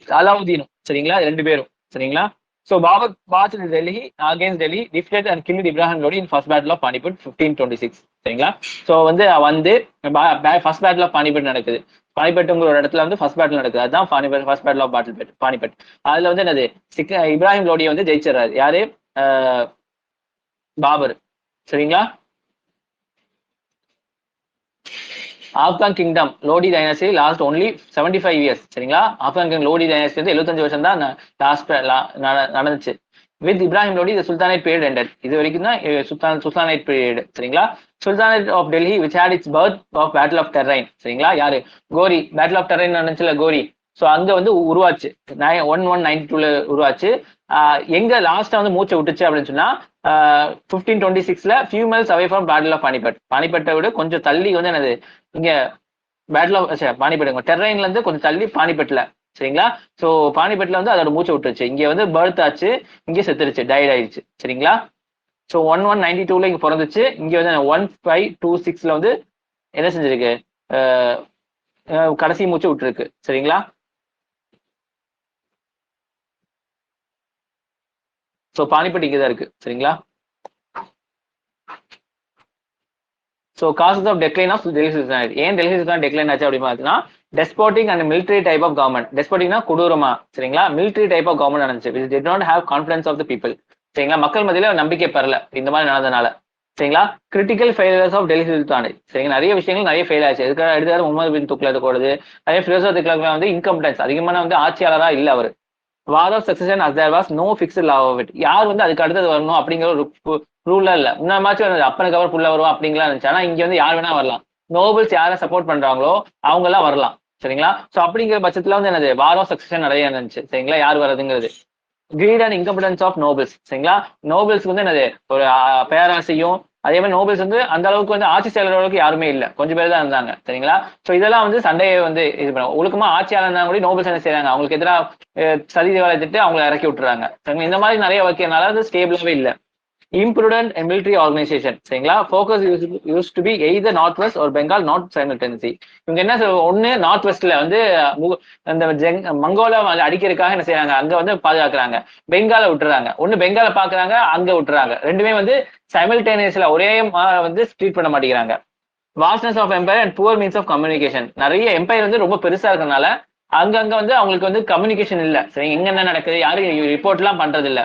அலாவுதீனும். சரிங்களா, ரெண்டு பேரும். சரிங்களா, so Babur marched in Delhi against Delhi, defeated and killed Ibrahim Lodi in first battle of Panipat 1526. சரிங்களா, ஸோ வந்து ஃபர்ஸ்ட் பேட்டில் ஆஃப் பானிபட் நடக்குது. பானிபட்டுங்கிற ஒரு இடத்துல வந்து ஃபர்ஸ்ட் பேட்டில் நடக்குது. அதுதான் ஃபர்ஸ்ட் பேட்டில் ஆஃப் பானிபட். அதுல வந்து என்னது, இப்ராஹிம் லோடியை வந்து ஜெயிச்சிடறாரு. யாரு, பாபர். சரிங்களா, Afghan kingdom Lodi dynasty lost only 75 years. சரிங்களா, ஆப்கான் கிங் லோடி டைனாஸ்டி வந்து 75 வருஷம் தான் லாஸ்ட் நடந்துச்சு. With Ibrahim Lodi sultanate period ended. இது வரைக்கும் தான் சுல்தானேட் பீரியட். சரிங்களா, sultanate of Delhi which had it's birth of battle of டெர்ரைன். சரிங்களா, யாரு, கோரி. பேட்டில் ஆஃப் டெர்ரைன் நடந்துச்சுல, கோரி. ஸோ அங்க வந்து உருவாச்சு 1192 உருவாச்சு. எங்க லாஸ்டா வந்து மூச்சை விட்டுச்சு அப்படின்னு சொன்னா 1526 few miles away from battle of Panipat. பானிபட்டை விட கொஞ்சம் தள்ளி வந்து என்னது, இங்க பேட்டில் ஆஃப் பானிபட் டெர்ரைன்ல இருந்து கொஞ்சம் தள்ளி பானிபட்ல. சரிங்களா, ஸோ பானிபட்ல வந்து அதோட மூச்சை விட்டுருச்சு. இங்க வந்து பர்த் ஆச்சு, இங்கே செத்துருச்சு, டைட் ஆயிடுச்சு. சரிங்களா, ஸோ 1192 இங்க பிறந்துச்சு. இங்க வந்து 1526 வந்து என்ன செஞ்சிருக்கு, கடைசி மூச்சு விட்டுருக்கு. சரிங்களா, ஸோ பானிபட் இங்கே தான் இருக்கு. சரிங்களா, so causes of decline of Delhi sultanate. ஏன் டெல்லி சுல்தான் டெக்ளைன் ஆச்சு அப்படின்னு பார்த்தீங்கன்னா, despotic and military type of government. டெஸ்பாட்டிக்னா கொடூரமா. சரிங்களா, மிலிட்டரி டைப் ஆஃப் கவர்மெண்ட் நடந்துச்சு. Which did not have confidence of the people. சரிங்களா, மக்கள் மத்தியில நம்பிக்கை பெறல இந்த மாதிரி நடந்ததுனால. சரிங்களா, critical failures of Delhi sultanate. சரிங்களா, நிறைய விஷயங்கள் நிறைய ஃபெயில் ஆச்சு. இதுக்காக எடுத்தாரு முகமது பின் துக்ளக் கூடாது. அதே ஃபிரோஸ் துக்ளக் வந்து இன்கம்படன்ஸ், அதிகமான வந்து ஆட்சியாளரா இல்ல அவர். War of succession as there was no fixed law of it. யார் வந்து அதுக்கு அடுத்தது வரணும் அப்படிங்கிற ஒரு ரூல்ல இல்ல. முன்னாடி அப்பனுக்கு அவர் புள்ள வருவோம் அப்படிங்களா இருந்துச்சு. ஆனா இங்க வந்து யார் வேணா வரலாம். நோபல்ஸ் யாரை சப்போர்ட் பண்றாங்களோ அவங்க எல்லாம் வரலாம். சரிங்களா, சோ அப்படிங்கிற பட்சத்துல வந்து என்னது, வார் ஆஃப் சக்சஷன் நிறைய இருந்துச்சு. சரிங்களா, யார் வர்றதுங்கிறது. Greed and incompetence of nobles. சரிங்களா, நோபல்ஸ்க்கு வந்து என்னது, ஒரு பேராசையும், அதே மாதிரி நோபல்ஸ் வந்து அந்த அளவுக்கு வந்து ஆட்சி செய்யற அளவுக்கு யாருமே இல்லை, கொஞ்சம் பேர் தான் இருந்தாங்க. சரிங்களா, ஸோ இதெல்லாம் வந்து சண்டையை வந்து இது பண்ணும். ஒழுக்கமா ஆட்சியாளர் இருந்தாங்க கூட நோபல்ஸ் என்ன செய்யறாங்க, அவங்களுக்கு எதிராக சதி வளைத்துட்டு அவங்களை இறக்கி விட்டுறாங்க. சரிங்களா, இந்த மாதிரி நிறைய வைக்கிறதுனால அது ஸ்டேபிளாவே இல்லை. Imprudent and military organization. சரிங்களா, focus used to be either north west or Bengal, not simultaneously. இவங்க என்ன ஒண்ணு நார்த் வெஸ்ட்ல வந்து அந்த மங்கோல அடிக்கிறதுக்காக என்ன செய்யறாங்க, அங்க வந்து பாதுகாக்கிறாங்க. பெங்கால விட்டுறாங்க. ஒண்ணு பெங்கால பாக்குறாங்க, அங்க விட்டுறாங்க. ரெண்டுமே வந்து சைமல்டேனியஸ்ல ஒரே வந்து ட்ரீட் பண்ண மாட்டேங்கிறாங்க. Vastness of empire and poor means of communication. நிறைய எம்பையர் வந்து ரொம்ப பெருசா இருக்கறனால அங்கங்க வந்து அவங்களுக்கு வந்து கம்யூனிகேஷன் இல்ல. சரி, எங்க என்ன நடக்குது யாரும் ரிப்போர்ட் எல்லாம் பண்றது இல்ல.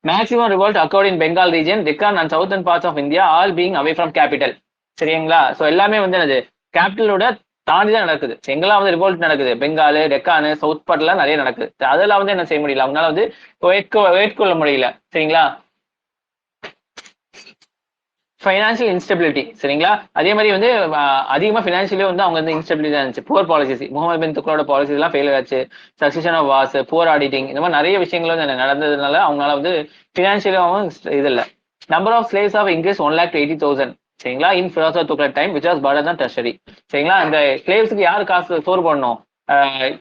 Maximum revolt occurred in Bengal region, Deccan and southern parts of India, all being away from capital. சரிங்களா, ஸோ எல்லாமே வந்து என்னது, கேபிட்டலோட தாண்டி தான் நடக்குது. எங்கெல்லாம் வந்து ரிவோல்ட் நடக்குது, பெங்காலு, டெக்கானு, சவுத் பார்ட்லாம் நிறைய நடக்குது. அதெல்லாம் வந்து என்ன செய்ய முடியல, அவங்களால வந்து ஏற்கொள்ள முடியல. சரிங்களா, ஃபைனான்சியல் இன்ஸ்டபிலிட்டி. சரிங்களா? அதே மாதிரி வந்து அதிகமா ஃபினான்ஷியலே வந்து அவங்க வந்து இன்ஸ்டபிலிட்டி இருந்துச்சு. புவர் பாலிசிஸ், முகமது பின் துக்ளோட பாலிசிஸ் எல்லாம் ஃபெயில் ஆச்சு. Succession of wars, poor auditing, இந்த மாதிரி நிறைய விஷயங்கள் வந்து நடந்ததுனால அவங்களால வந்து ஃபினான்ஷியலாகவும் இது இல்லை. Number of slaves of increase 1,80,000. சரிங்களா? In Firoz Tughlaq time which was burden தான் ட்ரெஷரி. சரிங்களா? இந்த ஸ்லேவ்ஸுக்கு யாரு காசு சோறு போடணும்?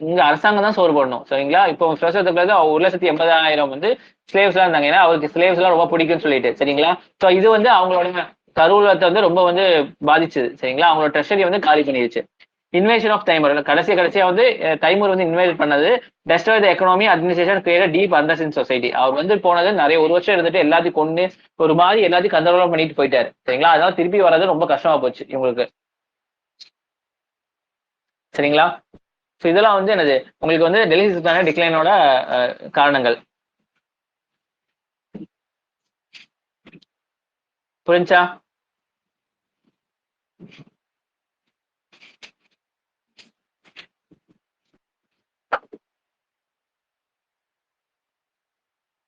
இங்க அரசாங்கம் தான் சோறு போடணும். சரிங்களா? இப்போ ஃபிரோசா துக்ளக் 1,80,000 வந்து ஸ்லேவ்ஸ் எல்லாம் இருந்தாங்க. ஏன்னா அவருக்கு ஸ்லேவ்ஸ் எல்லாம் ரொம்ப பிடிக்கும்னு சொல்லிட்டு. சரிங்களா? ஸோ இது வந்து அவங்களோட கருவூலத்தை வந்து ரொம்ப வந்து பாதிச்சுது. சரிங்களா? அவங்களோட ட்ரெஷரி வந்து காலி பண்ணிடுச்சு. இன்வேஷன் ஆஃப் தைமூர், கடைசியா வந்து தைமூர் வந்து இன்வைட் பண்ணது destroy the economy administration create deep அண்டர்ஸ் இன் சொசைட்டி. அவர் வந்து போனது நிறைய ஒரு வருஷம் இருந்துட்டு எல்லாத்தையும் கொண்டு ஒரு மாதிரி எல்லாத்தையும் கண்ட்ரோல் பண்ணிட்டு போயிட்டாரு. சரிங்களா? அதனால திருப்பி வர்றது ரொம்ப கஷ்டமா போச்சு இவங்களுக்கு. சரிங்களா? ஸோ இதெல்லாம் வந்து என்னது உங்களுக்கு வந்து டெல்லி சுல்தான டிக்ளைனோட காரணங்கள். புரிஞ்சா?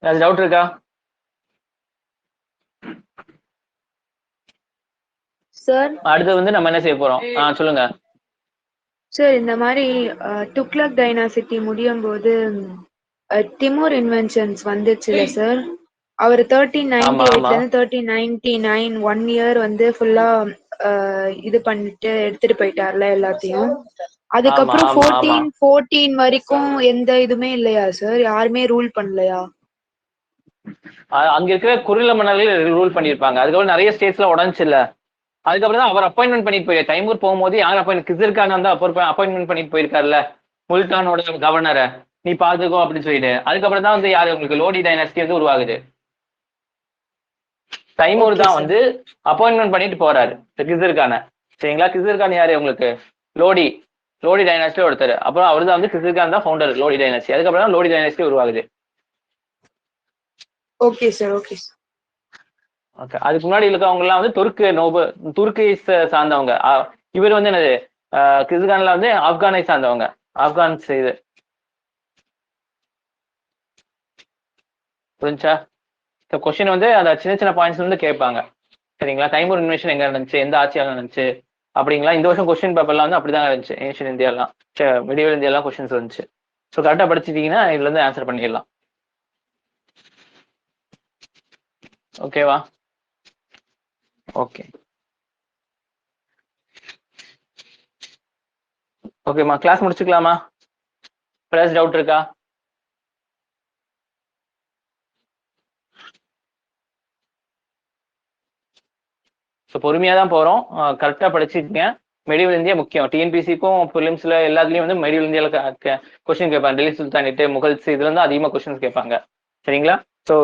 ஏதாவது டவுட் இருக்கா? சார் அடுத்து வந்து நம்ம என்ன செய்ய போறோம்? சொல்லுங்க சார். இந்த மாதிரி துக்ளக் டைனாசிட்டி முடியும் போது திமூர் இன்வென்ஷன்ஸ் வந்துச்சுல சார். அவர் 1398 இருந்து 1399 1 இயர் வந்து ஃபுல்லா இது பண்ணிட்டு எடுத்துட்டு போயிட்டார்ல எல்லாத்தையும். அதுக்கப்புறம் 1414 வரைக்கும் எந்த இதுவுமே இல்லையா சார்? யாருமே ரூல் பண்ணலையா? அங்க இருக்கிற குறுநில மன்னர்கள் ரூல் பண்ணியிருப்பாங்க. அதுக்கப்புறம் நிறைய ஸ்டேட்ஸ்ல உடஞ்சிச்சு இல்ல. அதுக்கப்புறம் தான் அவர் அப்பாயின்மெண்ட் பண்ணிட்டு போய் தைமூர் போகும்போது யார் அப்பாயின்ட் கிசிர்கான் வந்து அப்பாயின்மெண்ட் பண்ணிட்டு போயிருக்காருல்ல முல்தானோட கவர்னரை, நீ பாத்துக்கோ அப்படின்னு சொல்லிட்டு. அதுக்கப்புறம் தான் வந்து யாரு உங்களுக்கு லோடி டைனாஸ்டி வந்து உருவாகுது. தைமூர் தான் வந்து அப்பாயின்மெண்ட் பண்ணிட்டு போறாரு கிசிர்கான. சரிங்களா? கிசிர்கான் யாரு உங்களுக்கு? லோடி லோடி டைனாஸ்டி ஒருத்தர். அப்புறம் அவர் தான் வந்து கிசிர்கான் தான் ஃபவுண்டர் லோடி டைனாஸ்டி. அதுக்கப்புறம் தான் லோடி டைனாஸ்டி உருவாகுது. Okay sir. Okay sir. Okay. அதுக்கு முன்னாடி இருக்கவங்க எல்லாம் வந்து துருக்கி சார்ந்தவங்க. இவர் வந்து என்னது கிஸ்கான்ல வந்து ஆப்கானை சார்ந்தவங்க. ஆப்கான்ஸ் இது புரிஞ்சா? கொஸ்டின் வந்து அந்த சின்ன சின்ன பாயிண்ட்ஸ் வந்து கேட்பாங்க. சரிங்களா? தைமூர் இன்வேஷன் எங்க இருந்துச்சு, எந்த ஆட்சியால இருந்துச்சு அப்படிங்களா? இந்த வருஷம் கொஸ்டின் பேப்பர்லாம் வந்து அப்படிதான் இருந்துச்சு. ஏன்ஷியன் இந்தியாலாம் மிடிவல் இந்தியாலாம் கொஸ்டின்ஸ் இருந்துச்சு. ஸோ கரெக்டாக படிச்சிட்டீங்கன்னா இதுல இருந்து ஆன்சர் பண்ணிடலாம். ஓகேவா? ஓகே ஓகேம்மா, கிளாஸ் முடிச்சுக்கலாமா? ப்ளஸ் டவுட் இருக்கா? ஸோ பொறுமையாக தான் போகிறோம். கரெக்டாக படிச்சுக்கங்க. மெடிவல் இந்தியா முக்கியம். டிஎன்பிசிக்கும் ப்ரிலிம்ஸ்ல எல்லாத்துலேயும் வந்து மெடிவல் இந்தியாவில் கொஸ்டின் கேட்பாங்க. டெல்லி சுல்தானேட், முகல்ஸ், இதுல இருந்து அதிகமாக கொஸ்டின்ஸ் கேட்பாங்க. சரிங்களா? ஸோ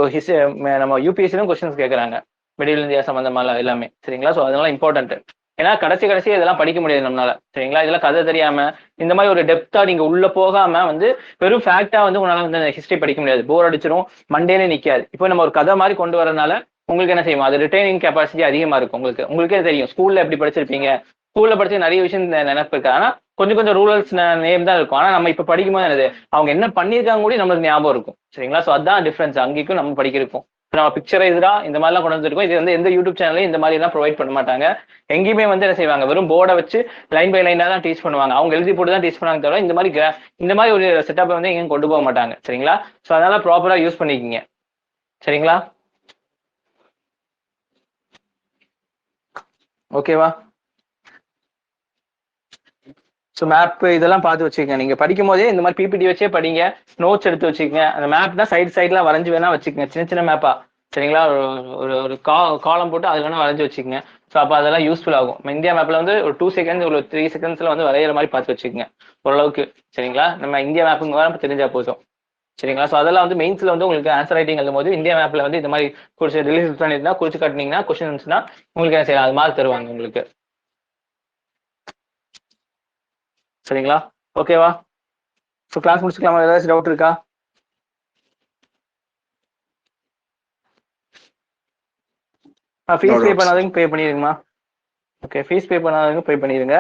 நம்ம யூபிஎஸ்சிலும் கொஸ்டின்ஸ் கேட்குறாங்க மெடிவல் இந்தியா சம்மந்தமாக எல்லாமே. சரிங்களா? ஸோ அதனால இம்பார்ட்டன்ட். ஏன்னா கடைசி இதெல்லாம் படிக்க முடியாது நம்மளால. சரிங்களா? இதெல்லாம் கதை தெரியாம இந்த மாதிரி ஒரு டெப்தா நீங்க உள்ள போகாம வந்து வெறும் ஃபேக்டா வந்து உங்களால வந்து ஹிஸ்டரி படிக்க முடியாது. போர் அடிச்சிரும், மண்டேலே நிக்காது. இப்போ நம்ம ஒரு கதை மாதிரி கொண்டு வரதுனால உங்களுக்கு என்ன செய்யும், அது ரிட்டைனிங் கெப்பாசிட்டி அதிகமா இருக்கும். உங்களுக்கே தெரியும். ஸ்கூல்ல எப்படி படிச்சிருப்பீங்க, ஸ்கூல்ல படிச்சு நிறைய விஷயம் நினைப்பு இருக்கு. ஆனா கொஞ்சம் ரூரல்ஸ் நேம் தான் இருக்கும். ஆனா நம்ம இப்ப படிக்கும் போது என்னது அவங்க என்ன பண்ணியிருக்காங்க கூட நம்மளுக்கு ஞாபகம் இருக்கும். சரிங்களா? ஸோ அதான் டிஃபரன்ஸ் அங்கேயும் நம்ம படிக்கிறோம். நம்ம பிக்சரைஸ்டா இந்த மாதிரிலாம் கொண்டு வந்துருக்கோம். இது வந்து எந்த யூடியூப் சேனலையும் இந்த மாதிரி எல்லாம் ப்ரொவைட் பண்ண மாட்டாங்க. எங்கேயுமே வந்து என்ன செய்வாங்க, வெறும் போர்டை வச்சு லைன் பை லைனா தான் டீச் பண்ணுவாங்க. அவங்க எழுதி போட்டு தான் டீச் பண்ணுவாங்க தவிர இந்த மாதிரி ஒரு செட்டப்பை வந்து எங்கேயும் கொண்டு போக மாட்டாங்க. சரிங்களா? ஸோ அதனால ப்ராப்பரா யூஸ் பண்ணிக்கிங்க. சரிங்களா? ஓகேவா? ஸோ மேப் இதெல்லாம் பார்த்து வச்சுக்கங்க. நீங்க படிக்கும் போதே இந்த மாதிரி பிபிடி வச்சே படிங்க. நோட்ஸ் எடுத்து வச்சுக்கங்க. அந்த மேப் தான் சைட்லாம் வரைஞ்சு வேணா வச்சுக்கங்க, சின்ன மேப்பா. சரிங்களா? ஒரு காலம் போட்டு அது வேணா வரைஞ்சு வச்சுக்கங்க. ஸோ அப்போ அதெல்லாம் யூஸ்ஃபுல் ஆகும். இந்தியா மேப்ல வந்து ஒரு 2 செகண்ட்ஸ் ஒரு 3 செகண்ட்ஸ்ல வந்து வரைகிற மாதிரி பார்த்து வச்சுக்கோங்க ஓரளவுக்கு. சரிங்களா? நம்ம இந்தியா மேப்புங்க வர தெரிஞ்சா போதும். சரிங்களா? ஸோ அதெல்லாம் வந்து மெயின்ஸ்ல வந்து உங்களுக்கு ஆன்சர் ரைட்டிங் எழுதும் போது இந்தியா மேப்ல வந்து இந்த மாதிரி குறிச்சு ரிலீஸ் பண்ணிருந்தா குறிச்சு காட்டினீங்கன்னா கொஸ்டின்ஸ்னா உங்களுக்கு என்ன செய்யலாம், அது மாதிரி தருவாங்க உங்களுக்கு. சரிங்களா? ஓகேவா? ஸோ கிளாஸ் முடிச்சுக்கலாமா? ஏதாச்சும் டவுட் இருக்கா? ஃபீஸ் பே பண்ணாதவங்க பே பண்ணிடுங்கம்மா. ஓகே, ஃபீஸ் பே பண்ணாதவங்க பே பண்ணிடுங்க.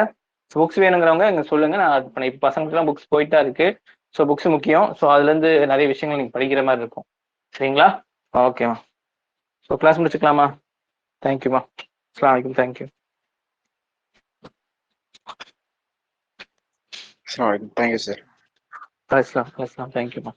புக்ஸ் வேணுங்கிறவங்க எங்க சொல்லுங்க, நான் இப்போ பசங்களுக்குலாம் புக்ஸ் போயிட்டா இருக்கு. ஸோ புக்ஸ் முக்கியம். ஸோ அதுலேருந்து நிறைய விஷயங்கள் நீங்கள் படிக்கிற மாதிரி இருக்கும். சரிங்களா? ஓகேம்மா. ஸோ கிளாஸ் முடிச்சுக்கலாமா? தேங்க்யூம்மா. அஸ்ஸலாமு அலைக்கும். தேங்க்யூ. Thank you, sir. அஸ்ஸலாம் தேங்க்யூமா.